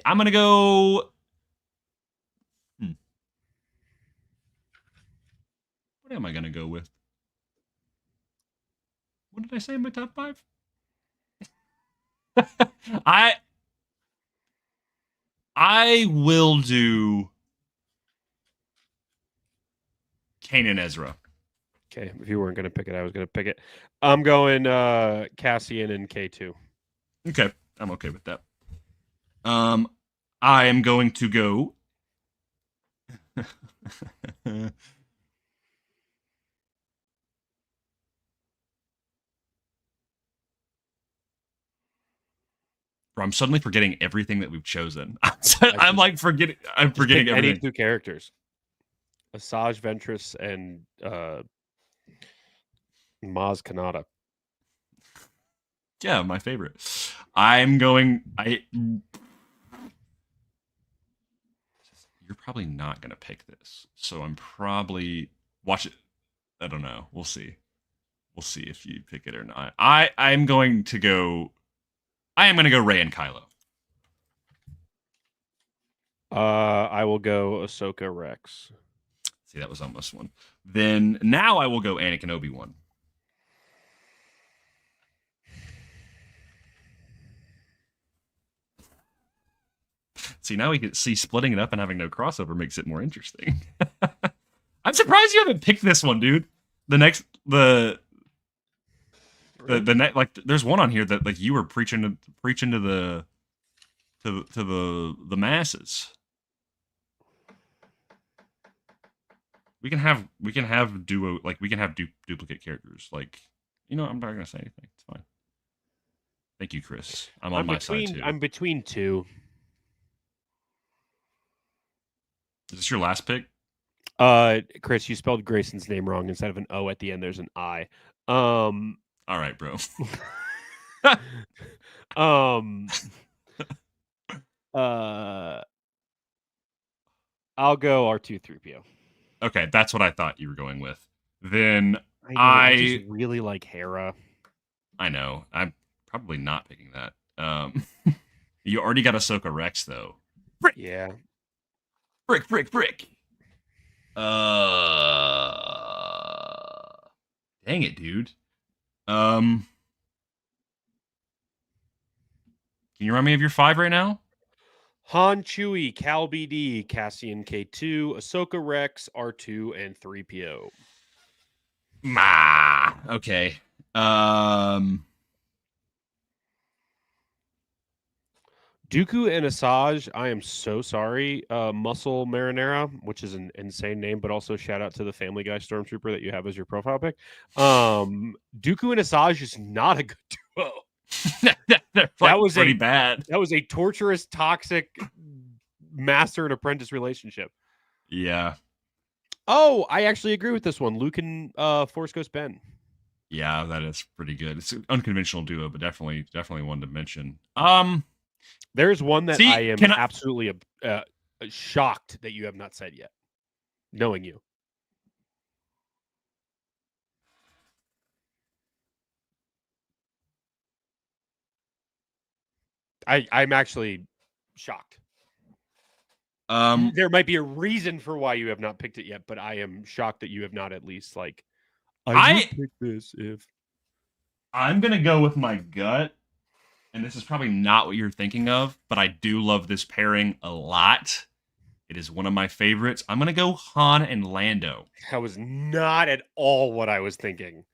Speaker 2: I'm gonna go. What am I gonna go with? What did I say in my top 5? I will do Kanan Ezra.
Speaker 3: Okay, if you weren't gonna pick it, I was gonna pick it. I'm going Cassian and K2.
Speaker 2: Okay, I'm okay with that. I am going to go. Bro, I'm suddenly forgetting everything that we've chosen. I'm forgetting everything.
Speaker 3: Any 2 characters. Asajj Ventress and Maz Kanata.
Speaker 2: Yeah, my favorite. You're probably not gonna pick this, so I'm probably watch it. I don't know. We'll see. We'll see if you pick it or not. I am going to go Rey and Kylo.
Speaker 3: I will go Ahsoka Rex.
Speaker 2: See, that was almost one. Then now I will go Anakin Obi-Wan. See, now we can see splitting it up and having no crossover makes it more interesting. I'm surprised you haven't picked this one, dude. The next there's one on here that like you were preaching to the masses. We can have duo, like we can have duplicate characters. Like, I'm not gonna say anything. It's fine. Thank you, Chris. I'm on my side too.
Speaker 3: I'm between 2.
Speaker 2: Is this your last pick?
Speaker 3: Chris, you spelled Grayson's name wrong. Instead of an O at the end, there's an I.
Speaker 2: All right, bro.
Speaker 3: I'll go R2-3PO.
Speaker 2: Okay, that's what I thought you were going with. Then
Speaker 3: I just really like Hera.
Speaker 2: I know. I'm probably not picking that. You already got Ahsoka Rex though.
Speaker 3: Frick. Yeah.
Speaker 2: Frick. Dang it, dude. Can you remind me of your 5 right now?
Speaker 3: Han, Chewie, Cal BD, Cassian K2, Ahsoka Rex, R2, and 3PO.
Speaker 2: Okay.
Speaker 3: Dooku and Asajj, I am so sorry. Muscle Marinara, which is an insane name, but also shout out to the Family Guy Stormtrooper that you have as your profile pick. Dooku and Asajj is not a good duo.
Speaker 2: that was pretty bad.
Speaker 3: That was a torturous, toxic master and apprentice relationship.
Speaker 2: Yeah.
Speaker 3: Oh, I actually agree with this one. Luke and Force Ghost Ben.
Speaker 2: Yeah, that is pretty good. It's an unconventional duo, but definitely one to mention.
Speaker 3: There's one that I am absolutely shocked that you have not said yet, knowing you. I'm actually shocked. There might be a reason for why you have not picked it yet, but I am shocked that you have not at least like. I would pick this if.
Speaker 2: I'm gonna go with my gut, and this is probably not what you're thinking of, but I do love this pairing a lot. It is one of my favorites. I'm gonna go Han and Lando.
Speaker 3: That was not at all what I was thinking.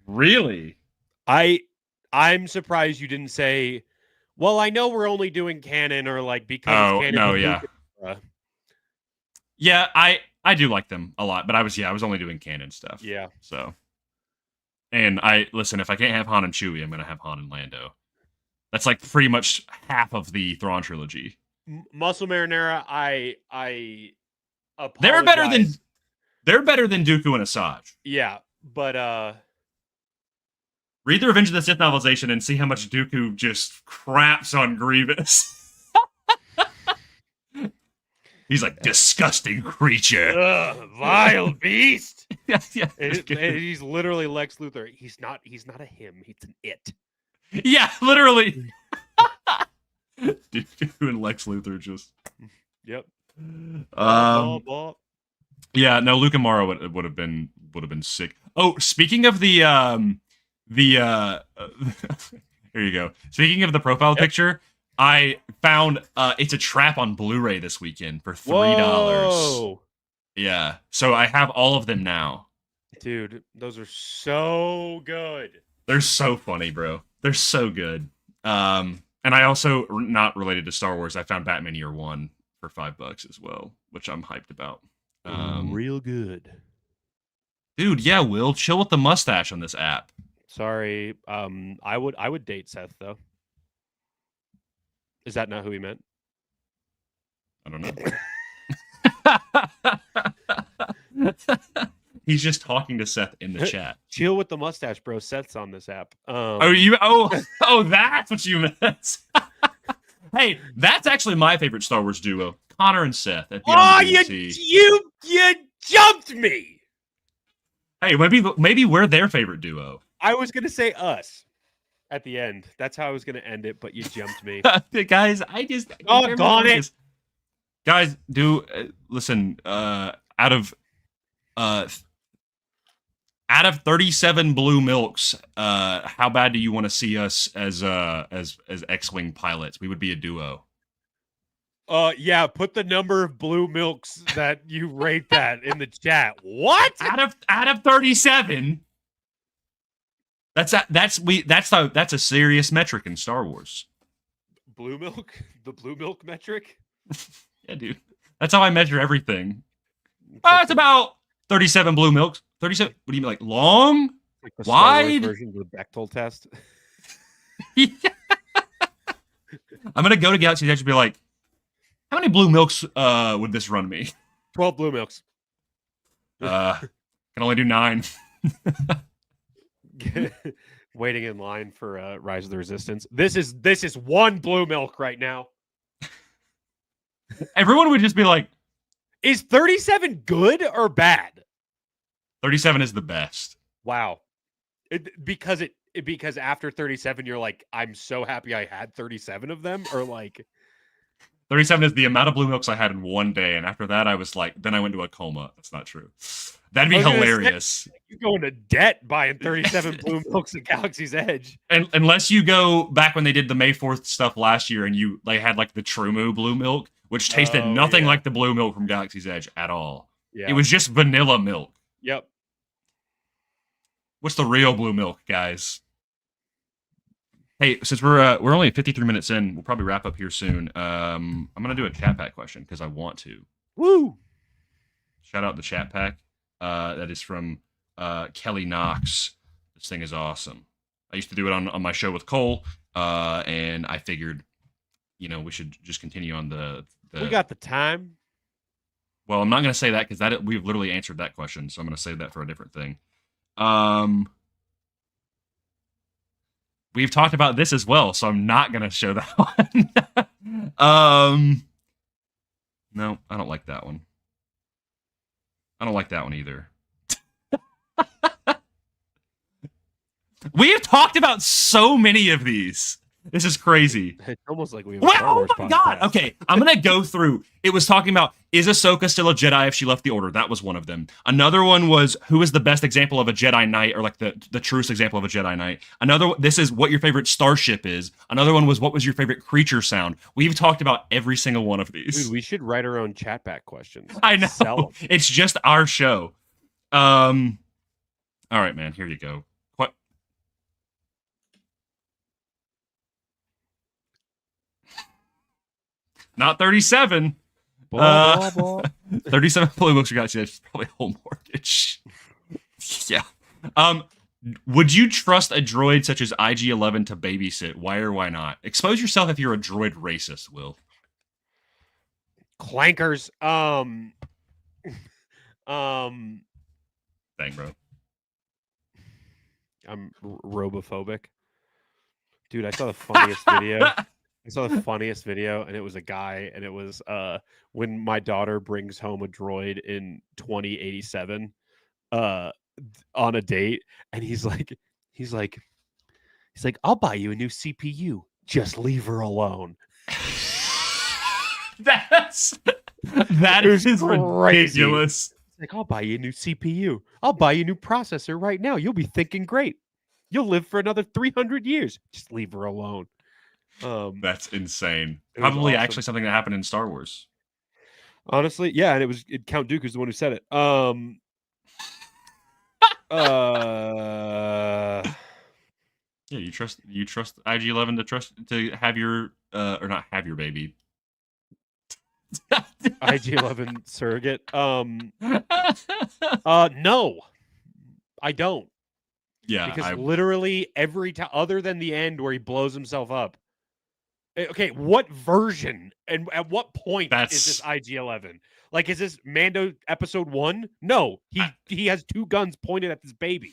Speaker 2: Really?
Speaker 3: I'm surprised you didn't say. Well, I know we're only doing canon, or like because canon.
Speaker 2: No, yeah. Yeah, I do like them a lot, but I was only doing canon stuff.
Speaker 3: Yeah.
Speaker 2: So, and listen, if I can't have Han and Chewie, I'm gonna have Han and Lando. That's like pretty much half of the Thrawn trilogy.
Speaker 3: Muscle Marinara, I apologize.
Speaker 2: They're better than Dooku and Asajj.
Speaker 3: Yeah, but
Speaker 2: read the Revenge of the Sith novelization and see how much Dooku just craps on Grievous. He's like, disgusting creature.
Speaker 3: Vile beast.
Speaker 2: Yeah.
Speaker 3: And he's literally Lex Luthor. He's not a him. He's an it.
Speaker 2: Yeah, literally. Dude, and Lex Luthor just.
Speaker 3: Yep.
Speaker 2: Yeah, no, Luke and Morrow would have been sick. Oh, speaking of the here you go. Speaking of the profile picture, I found it's a trap on Blu-ray this weekend for $3. Yeah, so I have all of them now.
Speaker 3: Dude, those are so good.
Speaker 2: They're so funny, bro. They're so good. And I also, not related to Star Wars, I found Batman Year One for $5 as well, which I'm hyped about.
Speaker 3: Real good.
Speaker 2: Dude, yeah, Will, chill with the mustache on this app.
Speaker 3: Sorry. I would date Seth though. Is that not who he meant?
Speaker 2: I don't know. He's just talking to Seth in the chat.
Speaker 3: Chill with the mustache, bro. Seth's on this app.
Speaker 2: That's what you meant. Hey, that's actually my favorite Star Wars duo, Connor and Seth. At
Speaker 3: you jumped me.
Speaker 2: Hey, maybe we're their favorite duo.
Speaker 3: I was gonna say us at the end. That's how I was gonna end it, but you jumped me.
Speaker 2: Guys,
Speaker 3: darn it.
Speaker 2: Guys, listen. Out of 37 blue milks, how bad do you want to see us as X-wing pilots? We would be a duo.
Speaker 3: Yeah, put the number of blue milks that you rate that in the chat. What?
Speaker 2: Out of 37. That's a serious metric in Star Wars.
Speaker 3: Blue milk? The blue milk metric?
Speaker 2: Yeah, dude. That's how I measure everything. It's about 37 blue milks. 37. What do you mean, like long?
Speaker 3: Like the
Speaker 2: wide?
Speaker 3: version of the Bechtel test.
Speaker 2: Yeah. I'm gonna go to Galaxy's Edge and be like, how many blue milks would this run me?
Speaker 3: 12 blue milks.
Speaker 2: Can only do 9.
Speaker 3: Waiting in line for Rise of the Resistance. This is 1 blue milk right now.
Speaker 2: Everyone would just be like,
Speaker 3: is 37 good or bad?
Speaker 2: 37 is the best.
Speaker 3: Wow. Because after 37 you're like, I'm so happy I had 37 of them, or like
Speaker 2: 37 is the amount of blue milks I had in one day, and after that I was like, then I went to a coma. That's not true. That'd be hilarious.
Speaker 3: You're going to debt buying 37 blue milks at Galaxy's Edge.
Speaker 2: And unless you go back when they did the May 4th stuff last year and they had like the Trumu blue milk, which tasted nothing like the blue milk from Galaxy's Edge at all.
Speaker 3: Yeah.
Speaker 2: It was just vanilla milk.
Speaker 3: Yep.
Speaker 2: What's the real blue milk, guys? Hey, since we're only 53 minutes in, we'll probably wrap up here soon. I'm gonna do a chat pack question because I want to.
Speaker 3: Woo!
Speaker 2: Shout out the chat pack. That is from Kelly Knox. This thing is awesome. I used to do it on my show with Cole, and I figured, we should just continue on the.
Speaker 3: We got the time.
Speaker 2: Well, I'm not going to say that because we've literally answered that question, so I'm going to save that for a different thing. We've talked about this as well, so I'm not going to show that one. No, I don't like that one. I don't like that one either. We have talked about so many of these. This is crazy.
Speaker 3: It's almost like we have
Speaker 2: oh my god. Okay, I'm going to go through. It was talking about, is Ahsoka still a Jedi if she left the Order? That was one of them. Another one was, who is the best example of a Jedi Knight, or like the truest example of a Jedi Knight? This is what your favorite starship is. Another one was, what was your favorite creature sound? We've talked about every single one of these.
Speaker 3: Dude, we should write our own chat back questions.
Speaker 2: I know. It's just our show. All right, man, here you go. Not 37. 37 blue books we got. That's probably whole mortgage. Yeah. Would you trust a droid such as IG-11 to babysit? Why or why not? Expose yourself if you're a droid racist, Will.
Speaker 3: Clankers.
Speaker 2: Dang, bro.
Speaker 3: I'm robophobic. Dude, I saw the funniest video. I saw the funniest video, and it was a guy, and it was when my daughter brings home a droid in 2087 on a date, and he's like, I'll buy you a new CPU. Just leave her alone.
Speaker 2: That is ridiculous.
Speaker 3: It's like, I'll buy you a new CPU. I'll buy you a new processor right now. You'll be thinking great. You'll live for another 300 years. Just leave her alone.
Speaker 2: That's insane. Probably
Speaker 3: awesome.
Speaker 2: Actually something that happened in Star Wars.
Speaker 3: Honestly, yeah, and Count Dooku's the one who said it.
Speaker 2: Yeah, you trust IG-11 to have your or not have your baby.
Speaker 3: IG-11 surrogate. No, I don't.
Speaker 2: Yeah,
Speaker 3: because literally every time, other than the end where he blows himself up. Okay, what version and at what point is this IG-11? Like, is this Mando episode 1? No, he has 2 guns pointed at this baby.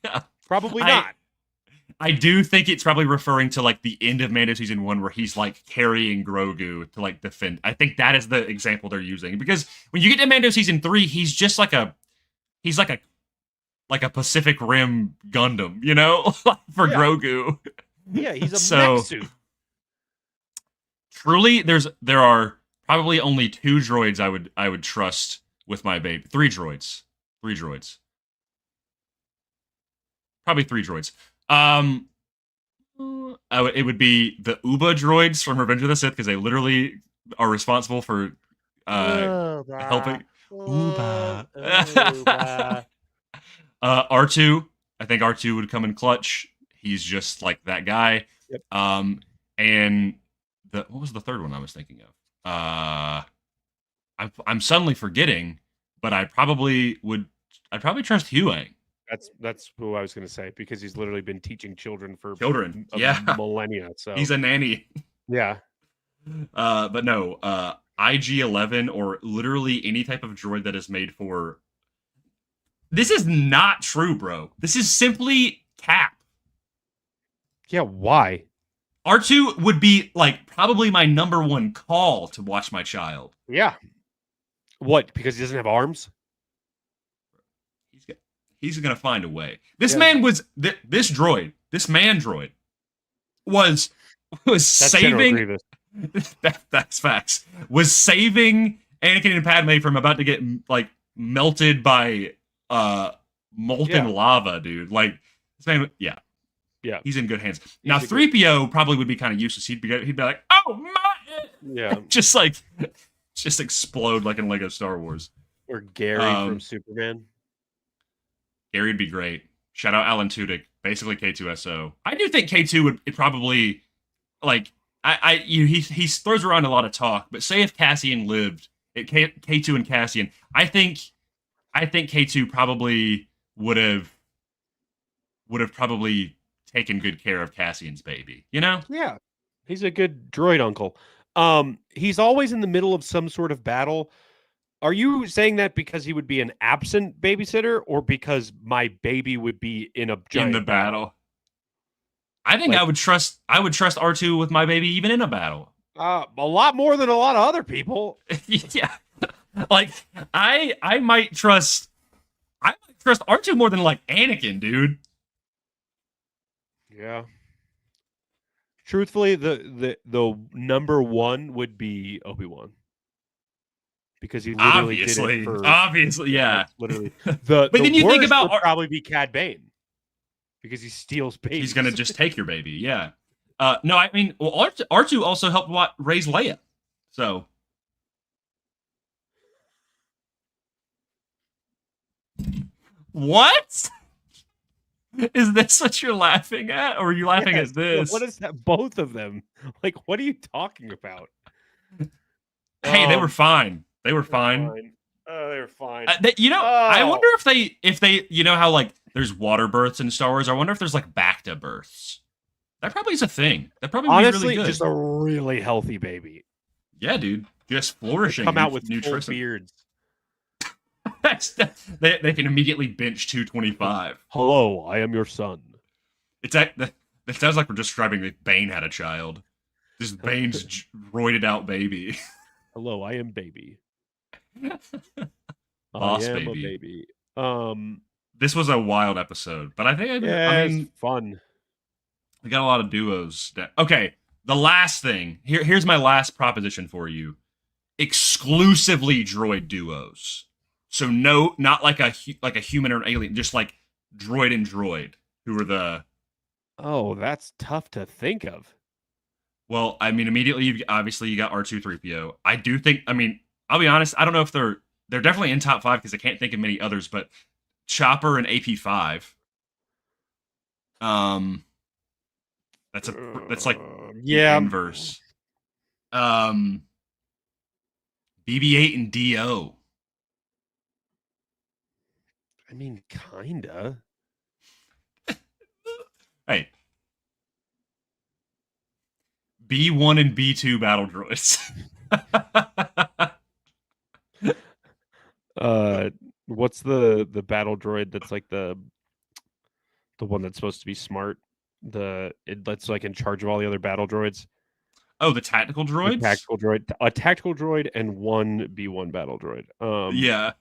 Speaker 2: Yeah,
Speaker 3: probably not.
Speaker 2: I do think it's probably referring to like the end of Mando season 1 where he's like carrying Grogu to like defend. I think that is the example they're using, because when you get to Mando season 3, he's just like a Pacific Rim Gundam, you know, for Grogu.
Speaker 3: Yeah, he's a mech suit.
Speaker 2: Truly, there are probably only 2 droids I would trust with my baby. 3 droids. Probably 3 droids. It would be the Uba droids from Revenge of the Sith, because they literally are responsible for helping. Uba. R2. I think R2 would come in clutch. He's just like that guy.
Speaker 3: Yep.
Speaker 2: And what was the third one I was thinking of? I'm suddenly forgetting, but I'd probably trust Huang.
Speaker 3: That's who I was going to say, because he's literally been teaching children for millennia. So
Speaker 2: he's a nanny.
Speaker 3: Yeah.
Speaker 2: But no, IG-11 or literally any type of droid that is made for. This is not true, bro. This is simply cap.
Speaker 3: Yeah, why?
Speaker 2: R2 would be like probably my number 1 call to watch my child.
Speaker 3: Yeah. What? Because he doesn't have arms?
Speaker 2: He's gonna find a way. This man was this man droid was that's saving. That's facts. Was saving Anakin and Padme from about to get like melted by molten lava, dude. Like this man, yeah, he's in good hands. Now 3PO probably would be kind of useless. He'd be like, oh my, just explode like in Lego Star Wars.
Speaker 3: Or Gary from Superman.
Speaker 2: Gary would be great. Shout out Alan Tudyk, basically K2SO. I do think K2 would probably like he throws around a lot of talk, but say if Cassian lived, K2 and Cassian, I think K2 probably would have probably taken good care of Cassian's baby, you know?
Speaker 3: Yeah. He's a good droid uncle. He's always in the middle of some sort of battle. Are you saying that because he would be an absent babysitter, or because my baby would be in a giant
Speaker 2: battle? I think I would trust R2 with my baby even in a battle.
Speaker 3: A lot more than a lot of other people.
Speaker 2: Yeah. Like I might trust R2 more than like Anakin, dude.
Speaker 3: Yeah. Truthfully, the number 1 would be Obi-Wan. Because he literally did it for...
Speaker 2: Obviously, yeah.
Speaker 3: Literally.
Speaker 2: But then you think about...
Speaker 3: would probably be Cad Bane. Because he steals babies.
Speaker 2: He's going to just take your baby, yeah. No, I mean, well, R2 also helped raise Leia. So... What? Is this what you're laughing at? Or are you laughing at this?
Speaker 3: What is that? Both of them. Like, what are you talking about?
Speaker 2: Hey, they were fine. They were fine.
Speaker 3: They were fine.
Speaker 2: I wonder if they, you know how like there's water births in Star Wars. I wonder if there's like bacta births. That probably is a thing. That probably
Speaker 3: honestly
Speaker 2: be really good.
Speaker 3: Just a really healthy baby.
Speaker 2: Yeah, dude, just flourishing.
Speaker 3: Come out with full beards.
Speaker 2: They can immediately bench 225.
Speaker 3: Hello, I am your son.
Speaker 2: That sounds like we're describing if Bane had a child. This Bane's roided out baby.
Speaker 3: Hello, I am baby.
Speaker 2: Boss
Speaker 3: I am
Speaker 2: baby.
Speaker 3: a baby.
Speaker 2: This was a wild episode, but I think
Speaker 3: it's fun.
Speaker 2: We got a lot of duos. Okay, the last thing. Here's my last proposition for you. Exclusively droid duos. So no, not like a human or an alien, just like droid and droid, who are the.
Speaker 3: Oh, that's tough to think of.
Speaker 2: Well, I mean, immediately, you got R2-3PO. I do think. I mean, I'll be honest. I don't know if they're definitely in top 5 because I can't think of many others. But Chopper and AP5. That's like the inverse. BB-8 and DO.
Speaker 3: I mean, kinda.
Speaker 2: Hey. B1 and B2 battle droids.
Speaker 3: What's the battle droid that's like the one that's supposed to be smart? That's like in charge of all the other battle droids.
Speaker 2: Oh, the tactical droids?
Speaker 3: A tactical droid and one B1 battle droid.
Speaker 2: Yeah.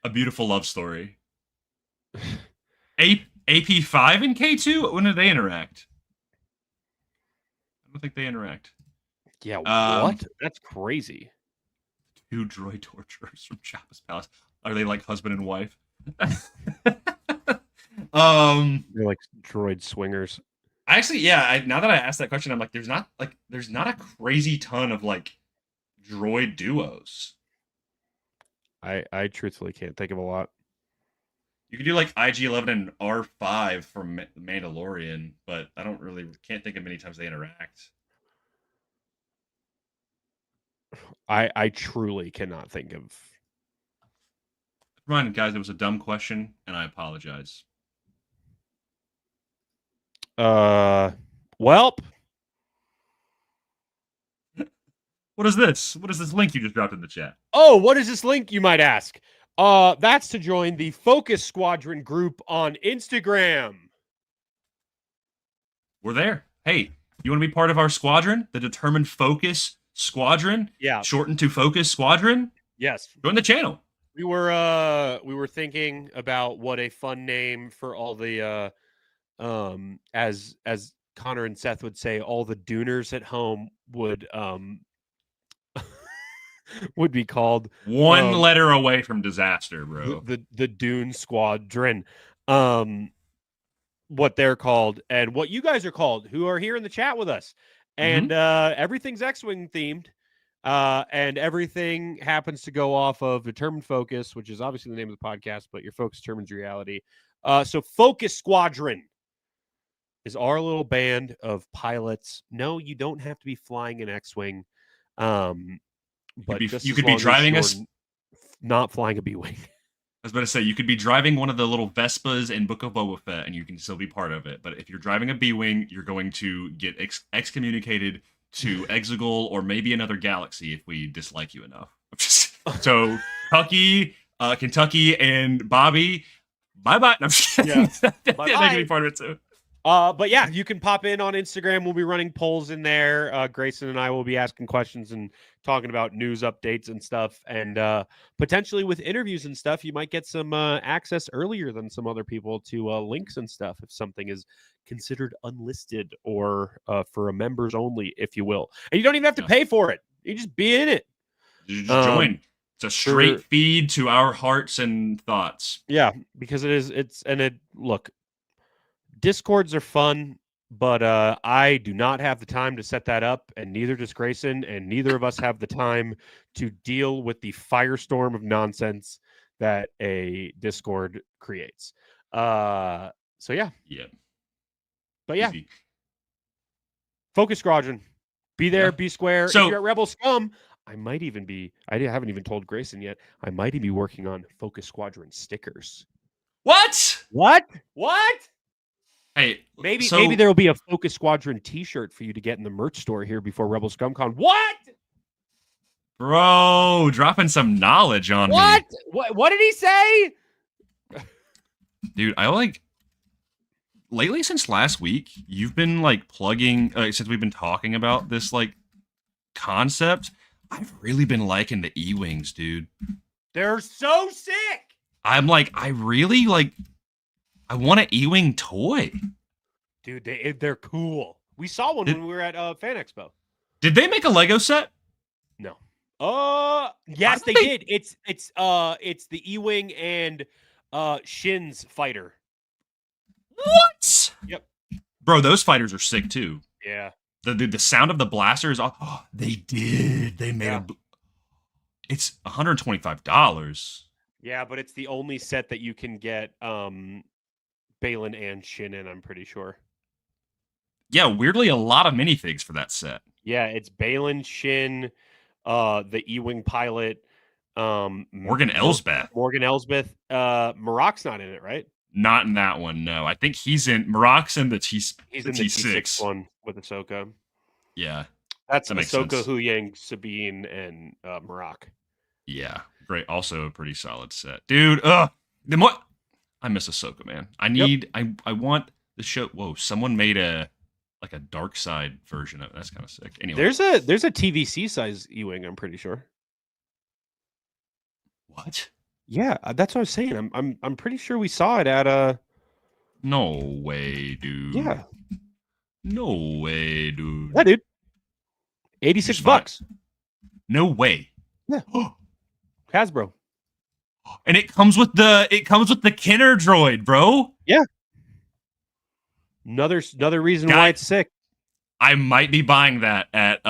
Speaker 2: A beautiful love story. AP5 and K2? When do they interact? I don't think they interact.
Speaker 3: Yeah, what? That's crazy.
Speaker 2: 2 droid torturers from Jabba's palace. Are they like husband and wife?
Speaker 3: They're like droid swingers.
Speaker 2: Actually, yeah. Now that I asked that question, I'm like, there's not a crazy ton of like droid duos.
Speaker 3: I truthfully can't think of a lot.
Speaker 2: You could do like IG-11 and R5 from Mandalorian, but I can't think of many times they interact.
Speaker 3: I truly cannot think of.
Speaker 2: Come on, guys, it was a dumb question, and I apologize.
Speaker 3: Welp.
Speaker 2: What is this? What is this link you just dropped in the chat?
Speaker 3: Oh, what is this link, you might ask? That's to join the Focus Squadron group on Instagram.
Speaker 2: We're there. Hey, you want to be part of our squadron? The Determined Focus Squadron?
Speaker 3: Yeah.
Speaker 2: Shortened to Focus Squadron?
Speaker 3: Yes.
Speaker 2: Join the channel.
Speaker 3: We were thinking about what a fun name for all the as Connor and Seth would say, all the Dooners at home would would be called.
Speaker 2: One letter away from disaster, bro.
Speaker 3: The Dune Squadron. What they're called and what you guys are called, who are here in the chat with us. And everything's X-Wing themed. And everything happens to go off of Determined Focus, which is obviously the name of the podcast, but your focus determines reality. So Focus Squadron is our little band of pilots. No, you don't have to be flying an X-Wing. But
Speaker 2: you could be driving us,
Speaker 3: not flying a B-Wing.
Speaker 2: I was about to say, you could be driving one of the little Vespas in Book of Boba Fett, and you can still be part of it. But if you're driving a B-Wing, you're going to get excommunicated to Exegol or maybe another galaxy if we dislike you enough. So, Kentucky, and Bobby, bye-bye. No, I'm just kidding. Yeah. They can be part of it, too.
Speaker 3: But yeah, you can pop in on Instagram. We'll be running polls in there. Grayson and I will be asking questions and talking about news updates and stuff. And potentially with interviews and stuff, you might get some access earlier than some other people to links and stuff if something is considered unlisted or for a members only, if you will. And you don't even have to pay for it. You just be in it.
Speaker 2: You just join. It's a straight feed to our hearts and thoughts.
Speaker 3: Yeah, because look, Discords are fun, but I do not have the time to set that up, and neither does Grayson, and neither of us have the time to deal with the firestorm of nonsense that a Discord creates. So yeah.
Speaker 2: Yeah.
Speaker 3: But yeah. Easy. Focus Squadron. Be there, be square.
Speaker 2: So,
Speaker 3: if you're at Rebel Scum, I haven't even told Grayson yet, I might even be working on Focus Squadron stickers.
Speaker 2: What? Hey,
Speaker 3: maybe there will be a Focus Squadron T-shirt for you to get in the merch store here before Rebel ScumCon. What?
Speaker 2: Bro, dropping some knowledge on me.
Speaker 3: What did he say?
Speaker 2: Dude, I like lately since last week, you've been like plugging since we've been talking about this like concept. I've really been liking the E-wings, dude.
Speaker 3: They're so sick.
Speaker 2: I'm like, I really like. I want an E-wing toy,
Speaker 3: dude. They're cool. We saw one when we were at Fan Expo.
Speaker 2: Did they make a Lego set?
Speaker 3: No. Yes, they did. It's the E-wing and Shin's fighter.
Speaker 2: What?
Speaker 3: Yep.
Speaker 2: Bro, those fighters are sick too.
Speaker 3: Yeah.
Speaker 2: The sound of the blaster is oh, they did. They made it's $125.
Speaker 3: Yeah, but it's the only set that you can get Balin and Shin in, I'm pretty sure.
Speaker 2: Yeah, weirdly a lot of minifigs for that set.
Speaker 3: Yeah, it's Balin, Shin, the E-wing pilot,
Speaker 2: Morgan Elsbeth.
Speaker 3: Marok's not in it, right?
Speaker 2: Not in that one, no. I think he's in Marok's in the
Speaker 3: He's in the T6 one with Ahsoka.
Speaker 2: Yeah.
Speaker 3: That's Ahsoka, Huyang, Sabine, and Marok.
Speaker 2: Yeah. Great. Also a pretty solid set. Dude, I miss Ahsoka, man. I want the show. Whoa, someone made a dark side version of it. That's kind of sick. Anyway.
Speaker 3: There's a TVC size E-wing, I'm pretty sure.
Speaker 2: What?
Speaker 3: Yeah, that's what I was saying. I'm pretty sure we saw it at
Speaker 2: No way, dude.
Speaker 3: Yeah.
Speaker 2: No way, dude.
Speaker 3: Yeah, dude. $86.
Speaker 2: No way.
Speaker 3: Yeah. Hasbro.
Speaker 2: And it comes with the Kenner droid, bro.
Speaker 3: Yeah. Another reason why it's sick.
Speaker 2: I might be buying that at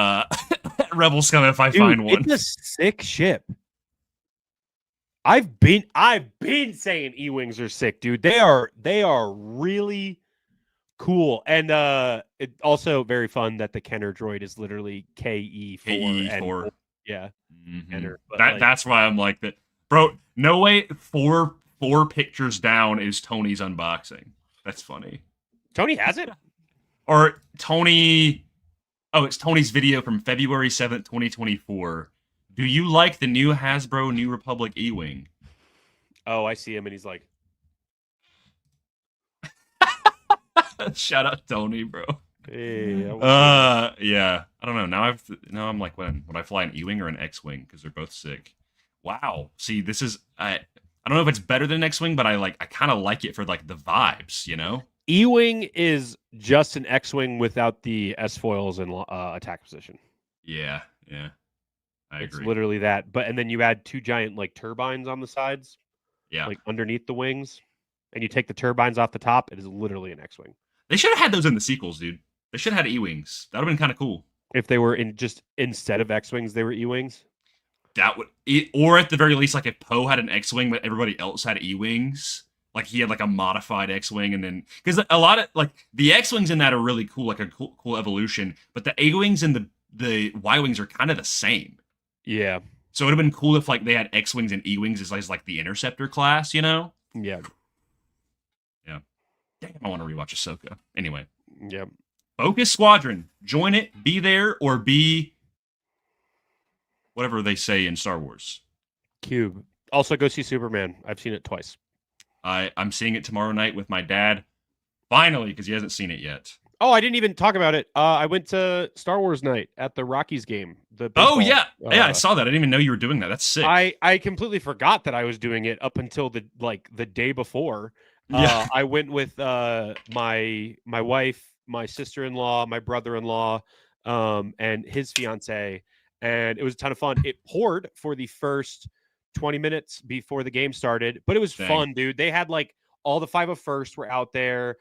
Speaker 2: Rebel Scum if I find one.
Speaker 3: It's a sick ship. I've been saying E-wings are sick, dude. They are really cool, and it's also very fun that the Kenner droid is literally KE4.
Speaker 2: KE4.
Speaker 3: Yeah,
Speaker 2: mm-hmm.
Speaker 3: Kenner.
Speaker 2: That's why I'm like that, bro. No way. Four pictures down is Tony's unboxing. That's funny.
Speaker 3: Tony has it,
Speaker 2: or Tony. Oh, it's Tony's video from February 7th, 2024. Do you like the new Hasbro New Republic E-wing?
Speaker 3: Oh, I see him, and he's like,
Speaker 2: shout out Tony, bro.
Speaker 3: Hey,
Speaker 2: yeah. I don't know. Now I'm like, would I fly an E-wing or an X-wing? Because they're both sick. Wow. See, this is I don't know if it's better than X-wing, but I kind of like it for like the vibes, you know.
Speaker 3: E-wing is just an X-wing without the S-foils and attack position.
Speaker 2: Yeah. I agree.
Speaker 3: It's literally that, and then you add two giant like turbines on the sides,
Speaker 2: like
Speaker 3: underneath the wings, and you take the turbines off the top. It is literally an X-wing.
Speaker 2: They should have had those in the sequels, dude. They should have had E-wings. That would have been kind of cool
Speaker 3: if they were instead of X-wings, they were E-wings.
Speaker 2: That would, or at the very least, like if Poe had an X-wing, but everybody else had E-wings. Like he had like a modified X-wing, and then because a lot of like the X-wings in that are really cool, like a cool evolution, but the A-wings and the Y-wings are kind of the same.
Speaker 3: Yeah.
Speaker 2: So it would have been cool if like they had X-wings and E-wings as like the Interceptor class, you know?
Speaker 3: Yeah.
Speaker 2: Yeah. Damn, I want to rewatch Ahsoka. Anyway.
Speaker 3: Yeah.
Speaker 2: Focus Squadron. Join it. Be there or be whatever they say in Star Wars.
Speaker 3: Cube. Also go see Superman. I've seen it twice.
Speaker 2: I'm seeing it tomorrow night with my dad. Finally, because he hasn't seen it yet.
Speaker 3: Oh, I didn't even talk about it. I went to Star Wars night at the Rockies game.
Speaker 2: Yeah, I saw that. I didn't even know you were doing that. That's sick.
Speaker 3: I completely forgot that I was doing it up until the day before.
Speaker 2: Yeah.
Speaker 3: I went with my wife, my sister-in-law, my brother-in-law, and his fiance, and it was a ton of fun. It poured for the first 20 minutes before the game started, but it was fun, dude. They had like all the 501st were out there.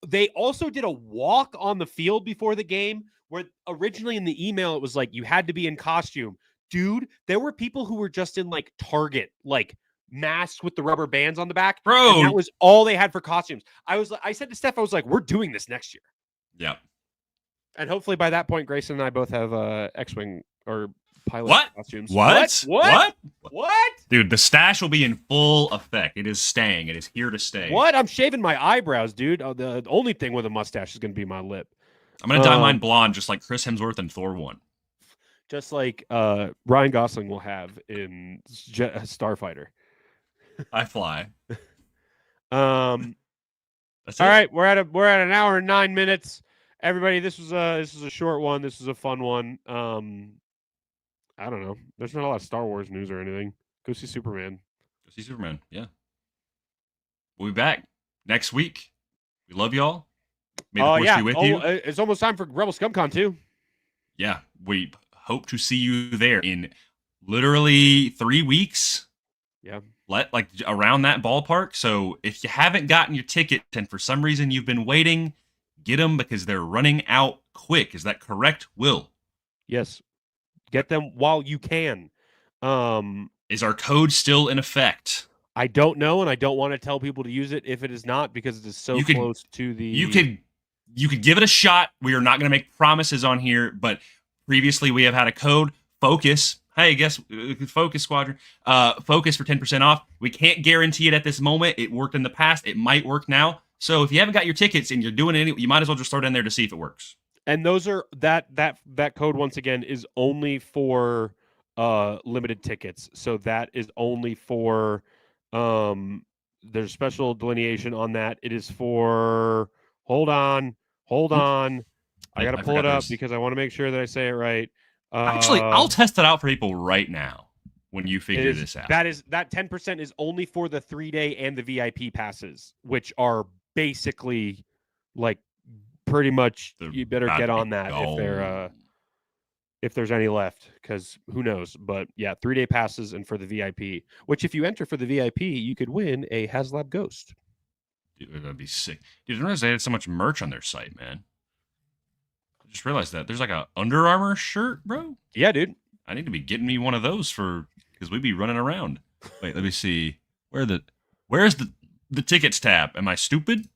Speaker 3: They also did a walk on the field before the game where originally in the email it was like you had to be in costume. Dude, there were people who were just in like Target, like masks with the rubber bands on the back.
Speaker 2: Bro,
Speaker 3: and that was all they had for costumes. I said to Steph, I was like, we're doing this next year.
Speaker 2: Yeah.
Speaker 3: And hopefully by that point, Grayson and I both have X-Wing or pilot costumes.
Speaker 2: What?
Speaker 3: What?
Speaker 2: Dude, the stash will be in full effect. It is staying. It is here to stay.
Speaker 3: What? I'm shaving my eyebrows, dude. The only thing with a mustache is going to be my lip.
Speaker 2: I'm going to dye mine blonde just like Chris Hemsworth and Thor 1.
Speaker 3: Just like Ryan Gosling will have in Starfighter.
Speaker 2: I fly. That's
Speaker 3: All
Speaker 2: it.
Speaker 3: right, we're at an hour and 9 minutes. Everybody, this was a short one. This was a fun one. I don't know. There's not a lot of Star Wars news or anything. Go see Superman.
Speaker 2: Go see Superman. Yeah. We'll be back next week. We love y'all. May the force be with you.
Speaker 3: It's almost time for Rebel ScumCon too.
Speaker 2: Yeah, we hope to see you there in literally 3 weeks.
Speaker 3: Yeah.
Speaker 2: Like around that ballpark. So if you haven't gotten your ticket and for some reason you've been waiting, get them because they're running out quick. Is that correct, Will?
Speaker 3: Yes. Get them while you can.
Speaker 2: Is our code still in effect?
Speaker 3: I don't know, and I don't want to tell people to use it if it is not because it is so close to the.
Speaker 2: You could give it a shot. We are not going to make promises on here, but previously we have had a code focus. Hey, guess Focus Squadron. Focus for 10% off. We can't guarantee it at this moment. It worked in the past. It might work now. So if you haven't got your tickets and you're doing it, you might as well just throw it in there to see if it works.
Speaker 3: And those are that code once again is only for limited tickets. So that is only for there's special delineation on that. It is for hold on. I got to pull it up because I want to make sure that I say it right.
Speaker 2: Actually, I'll test it out for people right now when you figure this out.
Speaker 3: That 10% is only for the 3-day and the VIP passes, which are basically like pretty much you better get on that if there's any left, because who knows. But yeah, 3-day passes and for the VIP, which if you enter for the VIP, you could win a HasLab Ghost.
Speaker 2: Dude, that'd be sick. Dude, I didn't realize they had so much merch on their site, man. I just realized that there's like a Under Armour shirt, bro.
Speaker 3: Yeah, dude.
Speaker 2: I need to be getting me one of those because we'd be running around. Wait, let me see. Where's the tickets tab? Am I stupid?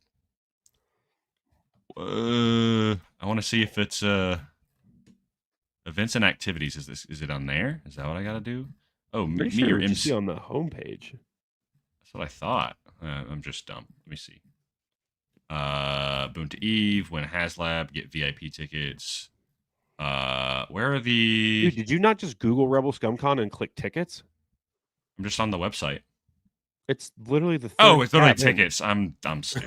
Speaker 2: I want to see if it's events and activities. Is it on there? Is that what I got to do? Oh, me or MC
Speaker 3: on the homepage.
Speaker 2: That's what I thought. I'm just dumb. Let me see. Boon to Eve, win HasLab, get VIP tickets. Where are the?
Speaker 3: Dude, did you not just Google Rebel ScumCon and click tickets?
Speaker 2: I'm just on the website.
Speaker 3: It's literally the.
Speaker 2: It's literally tickets. I'm stupid. I'm sorry,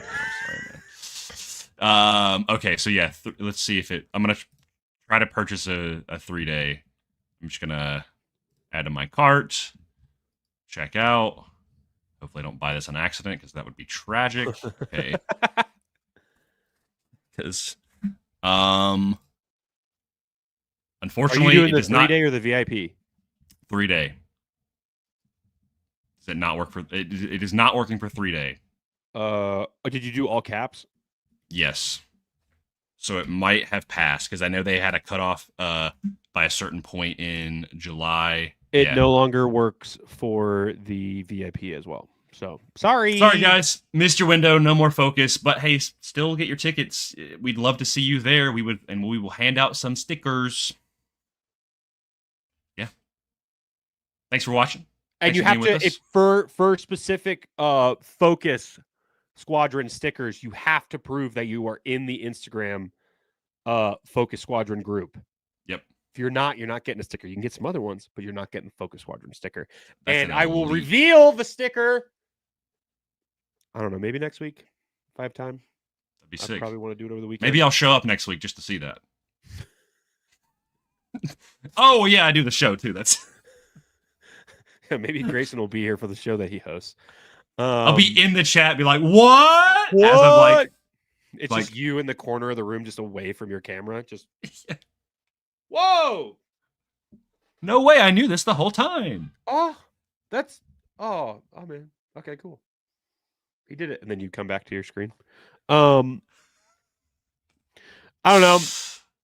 Speaker 2: man. Okay, so yeah, let's see if it. I'm gonna try to purchase a 3-day. I'm just gonna add to my cart. Check out. Hopefully, I don't buy this on accident because that would be tragic. Okay. Because, unfortunately,
Speaker 3: it does not. 3-day or the VIP?
Speaker 2: 3-day. Does it not work for? It is not working for 3-day.
Speaker 3: Did you do all caps?
Speaker 2: Yes. So it might have passed because I know they had a cutoff by a certain point in July.
Speaker 3: It no longer works for the VIP as well. So sorry
Speaker 2: guys, missed your window. No more Focus, but hey, still get your tickets. We'd love to see you there. We will hand out some stickers. Yeah. Thanks for watching.
Speaker 3: And you have to for specific Focus Squadron stickers, you have to prove that you are in the Instagram Focus Squadron group.
Speaker 2: Yep.
Speaker 3: If you're not getting a sticker. You can get some other ones, but you're not getting the Focus Squadron sticker. I will reveal the sticker. I don't know, maybe next week, 5 time.
Speaker 2: That'd be sick.
Speaker 3: I probably want to do it over the weekend.
Speaker 2: Maybe I'll show up next week just to see that. Oh yeah, I do the show too. That's
Speaker 3: maybe Grayson will be here for the show that he hosts.
Speaker 2: I'll be in the chat, be like, "What?"
Speaker 3: What?
Speaker 2: As I'm like,
Speaker 3: it's like, just you in the corner of the room, just away from your camera. Just whoa!
Speaker 2: No way! I knew this the whole time.
Speaker 3: Oh, that's oh man. Okay, cool. He did it, and then you come back to your screen. I don't know.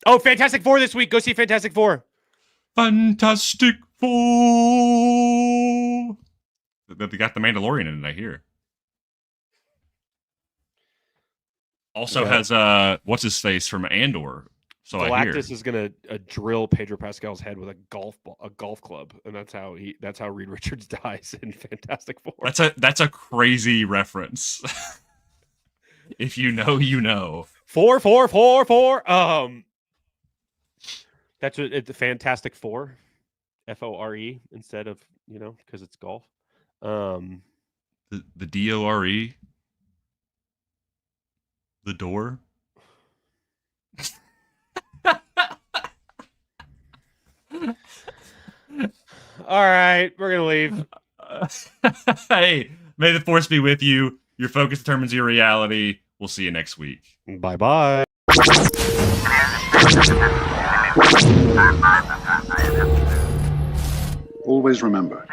Speaker 3: Oh, Fantastic Four this week. Go see Fantastic Four.
Speaker 2: Fantastic Four. They got the Mandalorian in it, I hear. Also has what's his face from Andor. So
Speaker 3: Galactus is gonna drill Pedro Pascal's head with a golf club, and that's how Reed Richards dies in Fantastic Four.
Speaker 2: That's a crazy reference. If you know, you know.
Speaker 3: 4 4 4 4. That's what it's Fantastic Four, FORE instead of because it's golf.
Speaker 2: The DORE. the door.
Speaker 3: All right, we're gonna leave.
Speaker 2: Hey, may the force be with you. Your focus determines your reality. We'll see you next week.
Speaker 3: Bye-bye.
Speaker 1: Always remember.